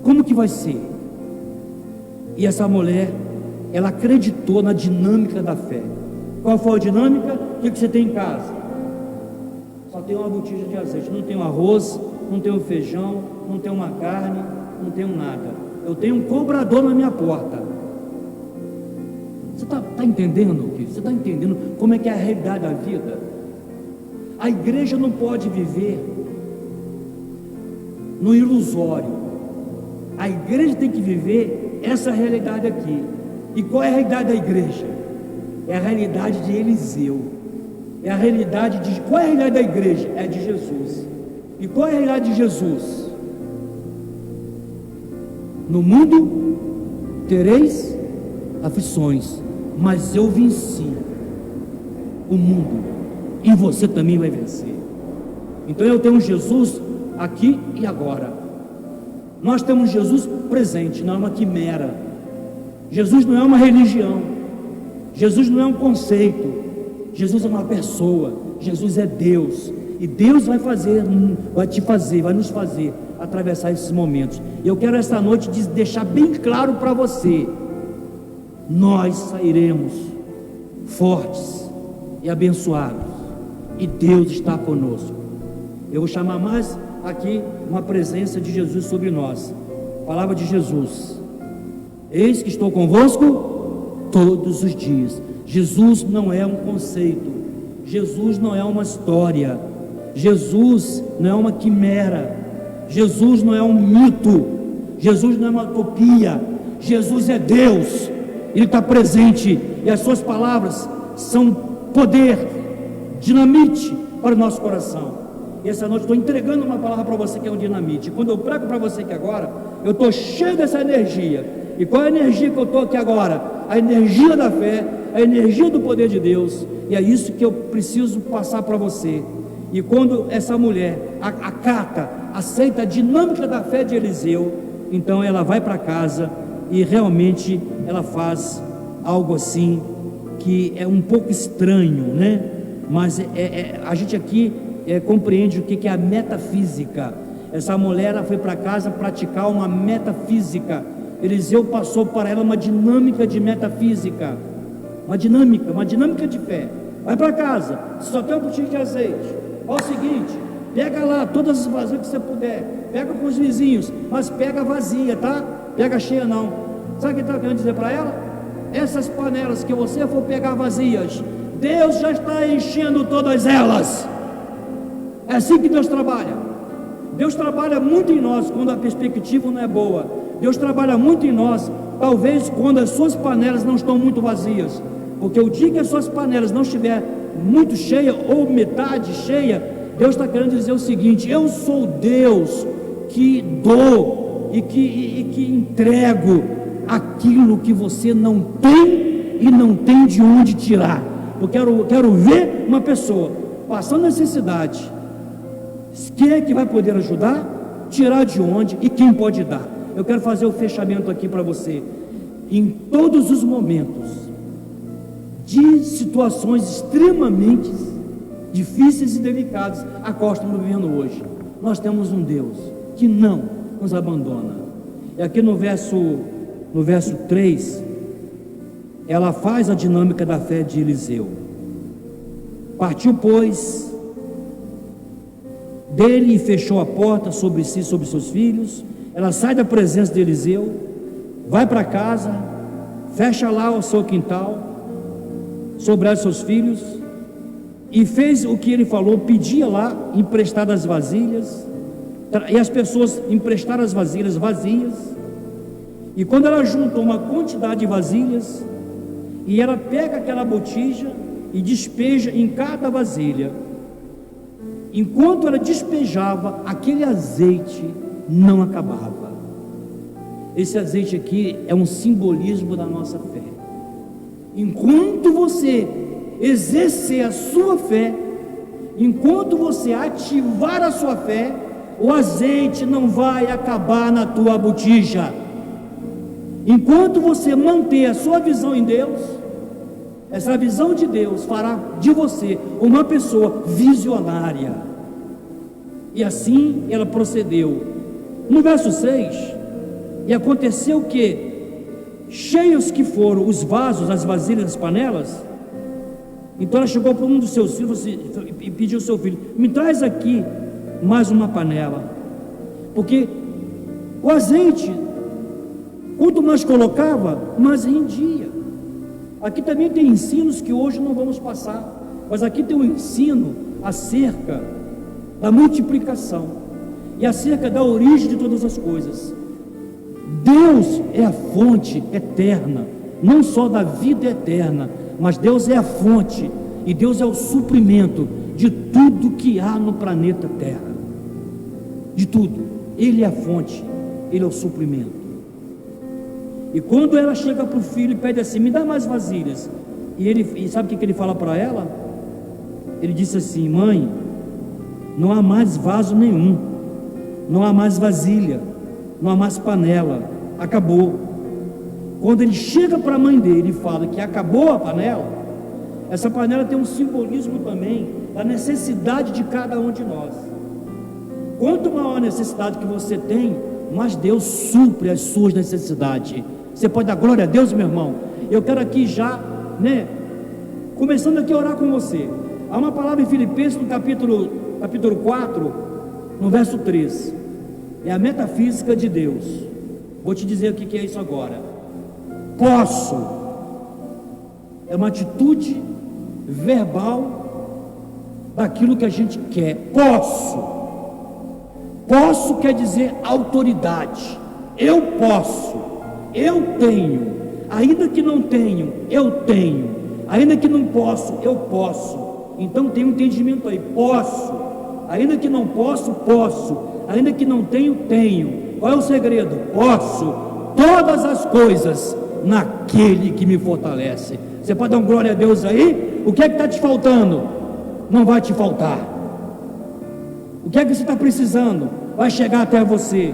Como que vai ser? E essa mulher, ela acreditou na dinâmica da fé. Qual foi a dinâmica? O que você tem em casa? Só tem uma botija de azeite, não tenho arroz, não tenho feijão, não tenho uma carne, não tenho nada. Eu tenho um cobrador na minha porta. Você está entendendo, querido? Você está entendendo como é que é a realidade da vida? A igreja não pode viver no ilusório. A igreja tem que viver essa realidade aqui. E qual é a realidade da igreja? É a realidade de Eliseu. É a realidade de... Qual é a realidade da igreja? É de Jesus. E qual é a realidade de Jesus? No mundo tereis aflições, mas eu venci o mundo, e você também vai vencer. Então eu tenho Jesus aqui e agora. Nós temos Jesus presente, não é uma quimera. Jesus não é uma religião, Jesus não é um conceito, Jesus é uma pessoa, Jesus é Deus, e Deus vai nos fazer atravessar esses momentos. E eu quero esta noite deixar bem claro para você: nós sairemos fortes e abençoados, e Deus está conosco. Eu vou chamar mais aqui uma presença de Jesus sobre nós. Palavra de Jesus: eis que estou convosco todos os dias. Jesus não é um conceito, Jesus não é uma história, Jesus não é uma quimera, Jesus não é um mito, Jesus não é uma utopia. Jesus é Deus, Ele está presente, e as suas palavras são poder, dinamite para o nosso coração. E essa noite estou entregando uma palavra para você que é um dinamite. Quando eu prego para você aqui agora, eu estou cheio dessa energia. E qual é a energia que eu estou aqui agora? A energia da fé, a energia do poder de Deus. E é isso que eu preciso passar para você. E quando essa mulher acata, aceita a dinâmica da fé de Eliseu, então ela vai para casa e realmente ela faz algo assim que é um pouco estranho, né? Mas a gente aqui compreende o que é a metafísica. Essa mulher, ela foi para casa praticar uma metafísica. Eliseu passou para ela uma dinâmica de metafísica, uma dinâmica de fé. Vai para casa, só tem um botija de azeite. Olha o seguinte: pega lá todas as vasilhas que você puder, pega com os vizinhos, mas pega vazia, tá? Pega cheia não. Sabe o que está querendo dizer para ela? Essas panelas que você for pegar vazias, Deus já está enchendo todas elas. É assim que Deus trabalha. Deus trabalha muito em nós quando a perspectiva não é boa. Deus trabalha muito em nós, talvez quando as suas panelas não estão muito vazias, porque o dia que as suas panelas não estiver muito cheia ou metade cheia, Deus está querendo dizer o seguinte: eu sou Deus que dou e que entrego aquilo que você não tem e não tem de onde tirar. Eu quero ver uma pessoa passando necessidade. Quem é que vai poder ajudar? Tirar de onde e quem pode dar? Eu quero fazer o fechamento aqui para você. em todos os momentos de situações extremamente difíceis e delicadas, a qual estamos vivendo hoje. Nós temos um Deus que não nos abandona. E aqui no verso 3, ela faz a dinâmica da fé de Eliseu. Partiu, pois, dele e fechou a porta sobre si, sobre seus filhos. Ela sai da presença de Eliseu, vai para casa, fecha lá o seu quintal, sobre os seus filhos, e fez o que ele falou, pedia lá emprestadas vasilhas, e as pessoas emprestaram as vasilhas vazias, e quando ela juntou uma quantidade de vasilhas, e ela pega aquela botija e despeja em cada vasilha, enquanto ela despejava, aquele azeite não acabava. Esse azeite aqui é um simbolismo da nossa fé. Enquanto você exercer a sua fé, enquanto você ativar a sua fé, o azeite não vai acabar na tua botija. Enquanto você manter a sua visão em Deus, essa visão de Deus fará de você uma pessoa visionária. E assim ela procedeu. No verso 6, e aconteceu que, cheios que foram os vasos, as vasilhas, as panelas, então ela chegou para um dos seus filhos e pediu ao seu filho: me traz aqui mais uma panela, porque o azeite, quanto mais colocava, mais rendia. Aqui também tem ensinos que hoje não vamos passar, mas aqui tem um ensino acerca da multiplicação e acerca da origem de todas as coisas. Deus é a fonte eterna, não só da vida eterna, mas Deus é a fonte e Deus é o suprimento de tudo que há no planeta Terra. De tudo, Ele é a fonte, Ele é o suprimento. E quando ela chega para o filho e pede assim: me dá mais vasilhas, e sabe o que ele fala para ela? Ele disse assim: mãe, não há mais vaso nenhum, não há mais vasilha, não há mais panela, acabou. Quando ele chega para a mãe dele e fala que acabou a panela, essa panela tem um simbolismo também da necessidade de cada um de nós. Quanto maior a necessidade que você tem, mais Deus supre as suas necessidades. Você pode dar glória a Deus, meu irmão? Eu quero aqui já, começando aqui a orar com você. Há uma palavra em Filipenses, no capítulo 4, no verso 3. É a metafísica de Deus. Vou te dizer o que é isso agora. Posso é uma atitude verbal daquilo que a gente quer. Posso quer dizer autoridade. Eu posso, eu tenho. Ainda que não tenho, eu tenho. Ainda que não posso, eu posso. Então tem um entendimento aí. Posso. Ainda que não posso, posso. Ainda que não tenho, tenho. Qual é o segredo? Posso todas as coisas naquele que me fortalece. Você pode dar uma glória a Deus aí? O que é que está te faltando? Não vai te faltar. O que é que você está precisando? Vai chegar até você.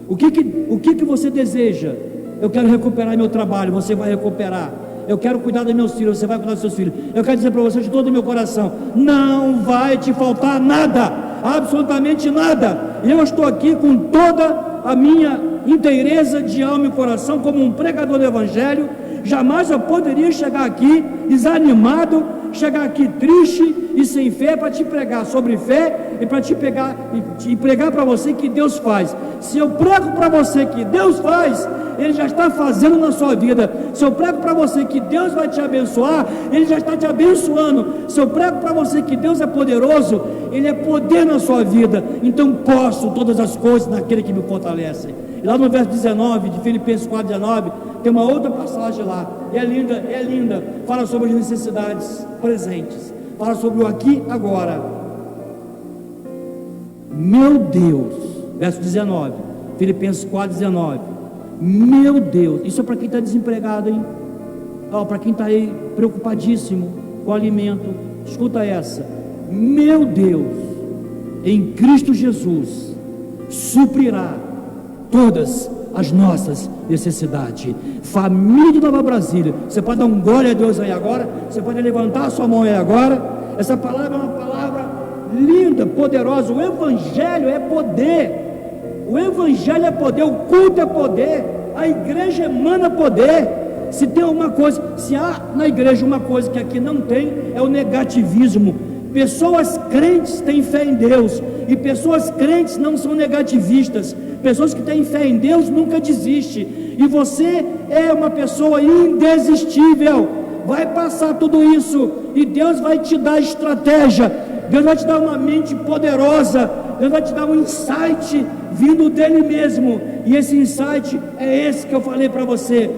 O que você deseja? Eu quero recuperar meu trabalho, você vai recuperar. Eu quero cuidar dos meus filhos, você vai cuidar dos seus filhos. Eu quero dizer para você de todo o meu coração: não vai te faltar nada, absolutamente nada. E eu estou aqui com toda a minha inteireza de alma e coração, como um pregador do Evangelho. Jamais eu poderia chegar aqui desanimado, chegar aqui triste e sem fé, para te pregar sobre fé e para te pegar e pregar para você que Deus faz. Se eu prego para você que Deus faz, Ele já está fazendo na sua vida. Se eu prego para você que Deus vai te abençoar, Ele já está te abençoando. Se eu prego para você que Deus é poderoso, Ele é poder na sua vida. Então posso todas as coisas naquele que me fortalece. E lá no verso 19 de Filipenses 4:19 tem uma outra passagem lá, é linda, fala sobre as necessidades presentes, fala sobre o aqui agora. Meu Deus, verso 19, Filipenses 4:19. Meu Deus, isso é para quem está desempregado, hein? Para quem está aí preocupadíssimo com o alimento, escuta essa: meu Deus, em Cristo Jesus, suprirá todas as nossas necessidades. Família de Nova Brasília, você pode dar um glória a Deus aí agora, você pode levantar a sua mão aí agora. Essa palavra é uma palavra linda, poderosa. O Evangelho é poder, o Evangelho é poder, o culto é poder, a igreja emana poder. Se tem uma coisa, se há na igreja uma coisa que aqui não tem, é o negativismo. Pessoas crentes têm fé em Deus, e pessoas crentes não são negativistas. Pessoas que têm fé em Deus nunca desistem, e você é uma pessoa indesistível. Vai passar tudo isso, e Deus vai te dar estratégia, Deus vai te dar uma mente poderosa, Deus vai te dar um insight vindo dele mesmo, e esse insight é esse que eu falei para você.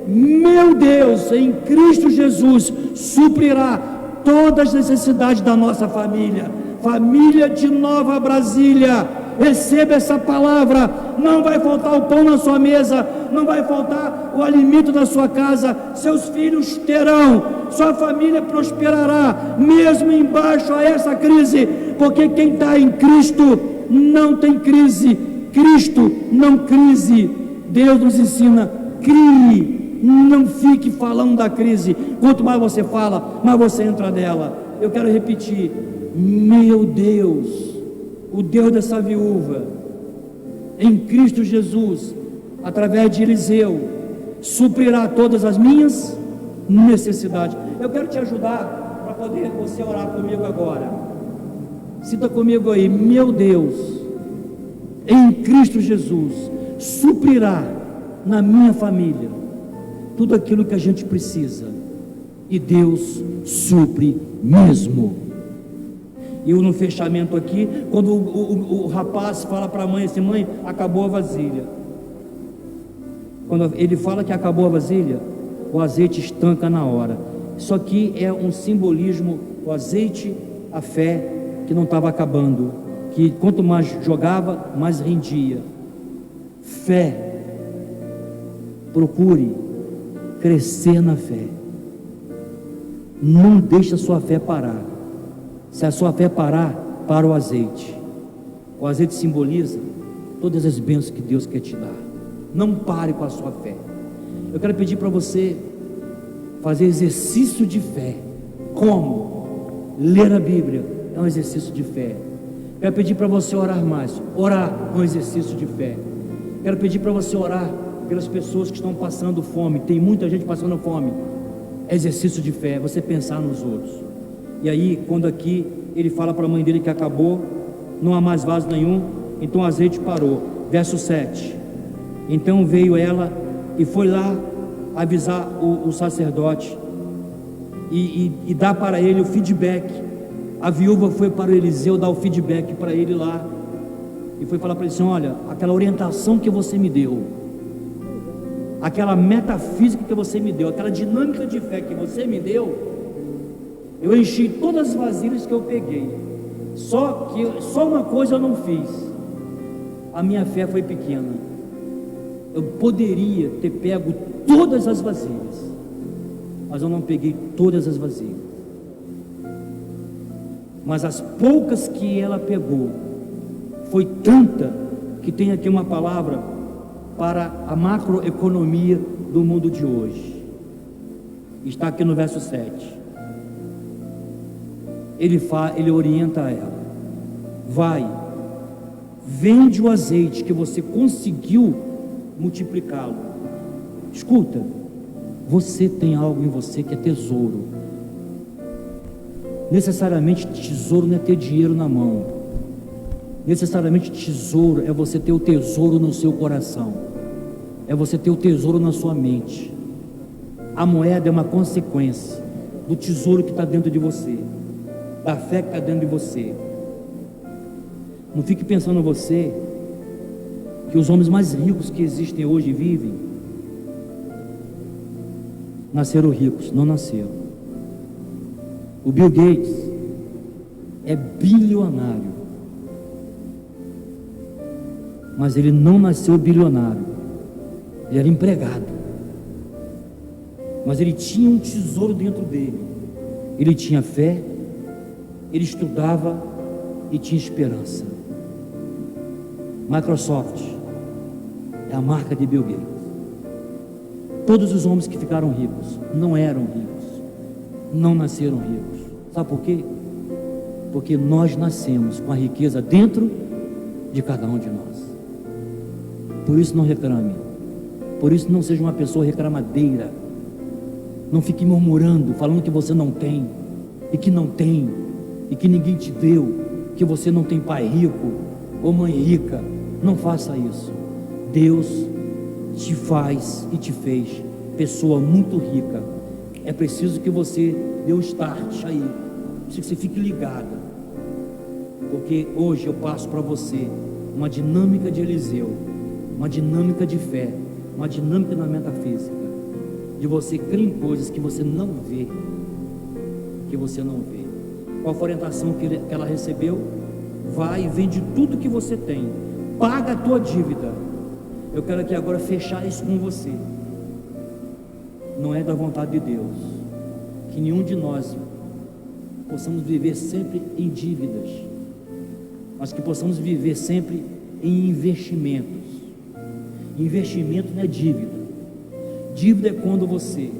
Meu Deus, em Cristo Jesus, suprirá todas as necessidades da nossa família, família de Nova Brasília. Receba essa palavra, não vai faltar o pão na sua mesa, não vai faltar o alimento na sua casa, seus filhos terão, sua família prosperará, mesmo embaixo a essa crise, porque quem está em Cristo não tem crise, Cristo não crise. Deus nos ensina, crie, não fique falando da crise, quanto mais você fala, mais você entra nela. Eu quero repetir, meu Deus, o Deus dessa viúva, em Cristo Jesus, através de Eliseu, suprirá todas as minhas necessidades. Eu quero te ajudar para poder você orar comigo agora. Cita comigo aí, meu Deus, em Cristo Jesus, suprirá na minha família tudo aquilo que a gente precisa, e Deus supre mesmo. E eu, no fechamento aqui, quando o rapaz fala para a mãe assim, mãe, acabou a vasilha. Quando ele fala que acabou a vasilha, o azeite estanca na hora. Isso aqui é um simbolismo, o azeite, a fé, que não estava acabando, que quanto mais jogava, mais rendia. Fé, procure crescer na fé, não deixe a sua fé parar. Se a sua fé parar, para o azeite. O azeite simboliza todas as bênçãos que Deus quer te dar. Não pare com a sua fé. Eu quero pedir para você fazer exercício de fé. Como? Ler a Bíblia é um exercício de fé. Quero pedir para você orar mais. Orar é um exercício de fé. Quero pedir para você orar pelas pessoas que estão passando fome. Tem muita gente passando fome. É exercício de fé, você pensar nos outros. E aí, quando aqui ele fala para a mãe dele que acabou, não há mais vaso nenhum, então o azeite parou. Verso 7. Então veio ela e foi lá avisar o sacerdote e dar para ele o feedback. A viúva foi para o Eliseu dar o feedback para ele lá, e foi falar para ele assim, olha, aquela orientação que você me deu, aquela metafísica que você me deu, aquela dinâmica de fé que você me deu, eu enchi todas as vasilhas que eu peguei, só uma coisa eu não fiz, a minha fé foi pequena. Eu poderia ter pego todas as vasilhas, mas eu não peguei todas as vasilhas. Mas as poucas que ela pegou, foi tanta, que tem aqui uma palavra para a macroeconomia do mundo de hoje. Está aqui no verso 7. Ele orienta ela, vai, vende o azeite que você conseguiu multiplicá-lo. Escuta, você tem algo em você que é tesouro. Necessariamente tesouro não é ter dinheiro na mão. Necessariamente tesouro é você ter o tesouro no seu coração, é você ter o tesouro na sua mente. A moeda é uma consequência do tesouro que está dentro de você, da fé que está dentro de você. Não fique pensando você que os homens mais ricos que existem hoje vivem, nasceram ricos, não nasceram. O Bill Gates é bilionário, mas ele não nasceu bilionário, ele era empregado, mas ele tinha um tesouro dentro dele. Ele tinha fé, ele estudava e tinha esperança. Microsoft É a marca de Bill Gates. Todos os homens que ficaram ricos não eram ricos, não nasceram ricos. Sabe por quê? Porque nós nascemos com a riqueza dentro de cada um de nós. Por isso não reclame. Por isso não seja uma pessoa reclamadeira. Não fique murmurando, falando que você não tem, e que não tem, e que ninguém te deu, que você não tem pai rico ou mãe rica. Não faça isso. Deus te faz e te fez pessoa muito rica. É preciso que você dê um start aí, preciso que você fique ligada, porque hoje eu passo para você uma dinâmica de Eliseu, uma dinâmica de fé, uma dinâmica na metafísica, de você crer em coisas que você não vê, Qual foi a orientação que ela recebeu? Vai e vende tudo que você tem, paga a tua dívida. Eu quero aqui agora fechar isso com você. Não é da vontade de Deus que nenhum de nós possamos viver sempre em dívidas, mas que possamos viver sempre em investimentos. Investimento não é dívida. Dívida é quando você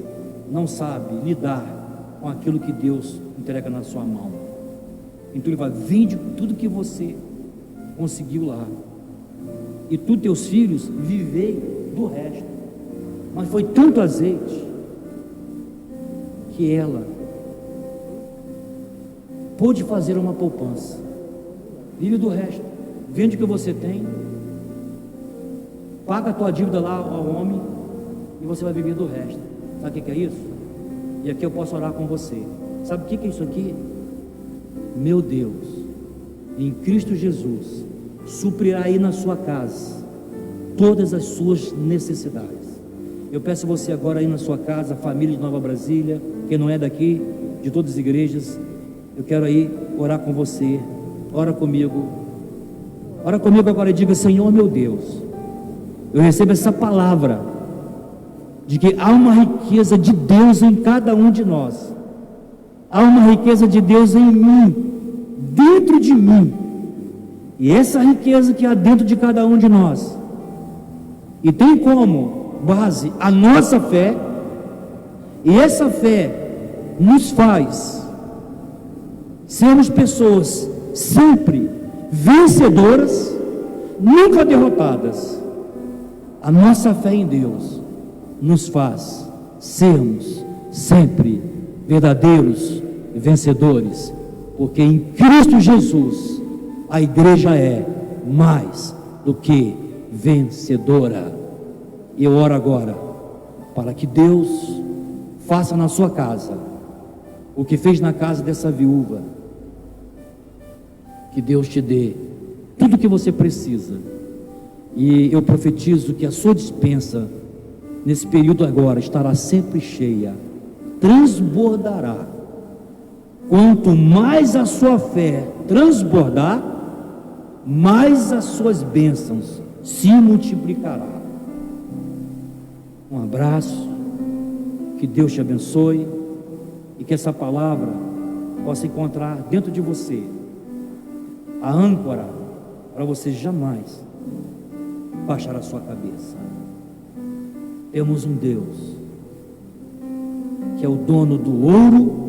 não sabe lidar com aquilo que Deus entrega na sua mão. Então ele vai, vende tudo que você conseguiu lá, e tu, teus filhos, vivei do resto. Mas foi tanto azeite que ela pôde fazer uma poupança. Vive do resto, vende o que você tem, paga a tua dívida lá ao homem, e você vai viver do resto. Sabe o que é isso? E aqui eu posso orar com você. Sabe o que é isso aqui? Meu Deus, em Cristo Jesus, suprirá aí na sua casa todas as suas necessidades. Eu peço a você agora aí na sua casa, família de Nova Brasília, quem não é daqui, de todas as igrejas, eu quero aí orar com você. Ora comigo agora e diga: Senhor meu Deus, eu recebo essa palavra de que há uma riqueza de Deus em cada um de nós. Há uma riqueza de Deus em mim, dentro de mim. E essa riqueza que há dentro de cada um de nós, e tem como base a nossa fé, e essa fé nos faz sermos pessoas sempre vencedoras, nunca derrotadas. A nossa fé em Deus nos faz sermos sempre verdadeiros vencedores, porque em Cristo Jesus a igreja é mais do que vencedora. Eu oro agora para que Deus faça na sua casa o que fez na casa dessa viúva. Que Deus te dê tudo o que você precisa, e eu profetizo que a sua despensa nesse período agora estará sempre cheia, transbordará. Quanto mais a sua fé transbordar, mais as suas bênçãos se multiplicará. Um abraço, que Deus te abençoe, e que essa palavra possa encontrar dentro de você a âncora para você jamais baixar a sua cabeça. Temos um Deus que é o dono do ouro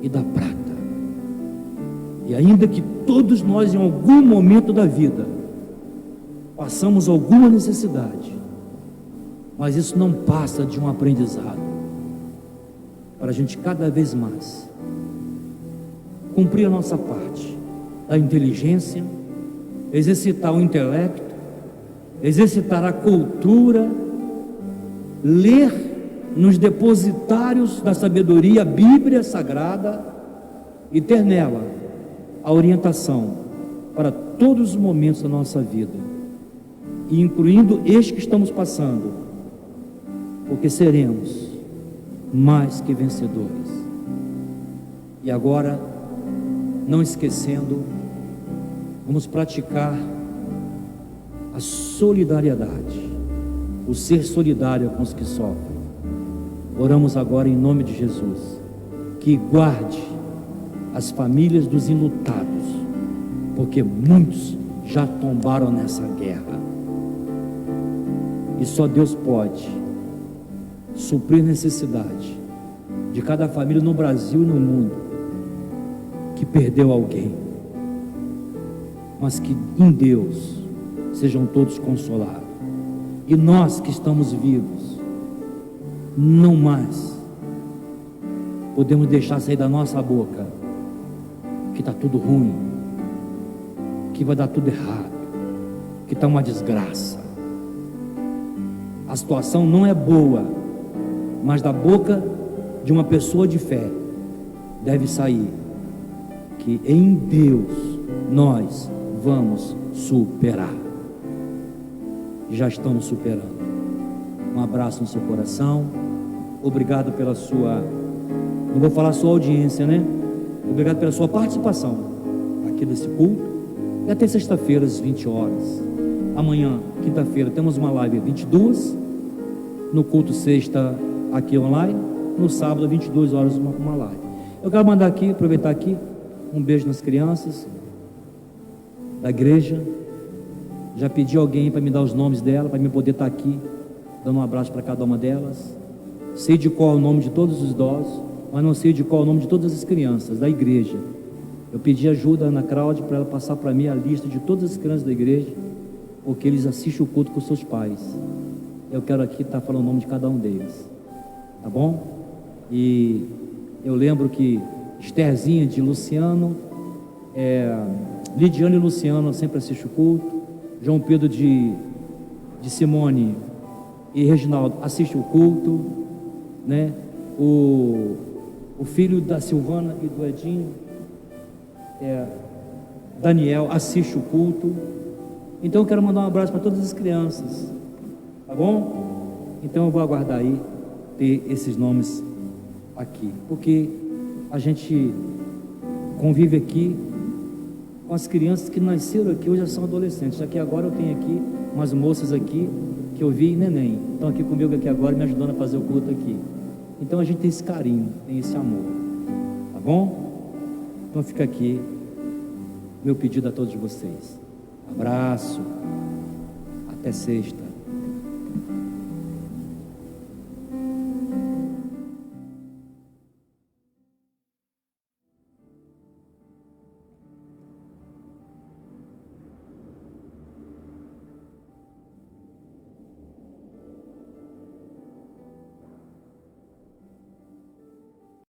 e da prata, e ainda que todos nós em algum momento da vida passamos alguma necessidade, mas isso não passa de um aprendizado para a gente cada vez mais cumprir a nossa parte da inteligência, exercitar o intelecto, exercitar a cultura, ler nos depositários da sabedoria a Bíblia Sagrada, e ter nela a orientação para todos os momentos da nossa vida, e incluindo este que estamos passando, porque seremos mais que vencedores. E agora, não esquecendo, vamos praticar a solidariedade, o ser solidário com os que sofrem. Oramos agora em nome de Jesus, que guarde as famílias dos enlutados, porque muitos já tombaram nessa guerra. E só Deus pode suprir necessidade de cada família no Brasil e no mundo que perdeu alguém, mas que em Deus sejam todos consolados. E nós que estamos vivos, não mais podemos deixar sair da nossa boca que está tudo ruim, que vai dar tudo errado, que está uma desgraça. A situação não é boa, mas da boca de uma pessoa de fé deve sair que em Deus nós vamos superar. Já estamos superando. Um abraço no seu coração. Obrigado pela sua, não vou falar sua audiência, né? Obrigado pela sua participação aqui nesse culto. E até sexta-feira às 20 horas. Amanhã, quinta-feira, temos uma live às 22. No culto sexta aqui online. No sábado às 22 horas uma live. Eu quero mandar aqui, aproveitar aqui, um beijo nas crianças da igreja. Já pedi alguém para me dar os nomes dela, para me poder estar aqui dando um abraço para cada uma delas. Sei de qual é o nome de todos os idosos, mas não sei de qual é o nome de todas as crianças da igreja. Eu pedi ajuda na Cláudia para ela passar para mim a lista de todas as crianças da igreja, porque eles assistem o culto com seus pais. Eu quero aqui estar falando o nome de cada um deles, tá bom? E eu lembro que Estherzinha de Luciano, Lidiane e Luciano sempre assistem o culto. João Pedro de Simone e Reginaldo assistem o culto, né? O filho da Silvana e do Edinho, Daniel, assiste o culto. Então eu quero mandar um abraço para todas as crianças, tá bom? Então eu vou aguardar aí ter esses nomes aqui, porque a gente convive aqui com as crianças que nasceram aqui, hoje já são adolescentes. Aqui agora eu tenho aqui umas moças aqui que eu vi neném, estão aqui comigo aqui agora, me ajudando a fazer o culto aqui. Então a gente tem esse carinho, tem esse amor, tá bom? Então fica aqui meu pedido a todos vocês. Abraço, até sexta.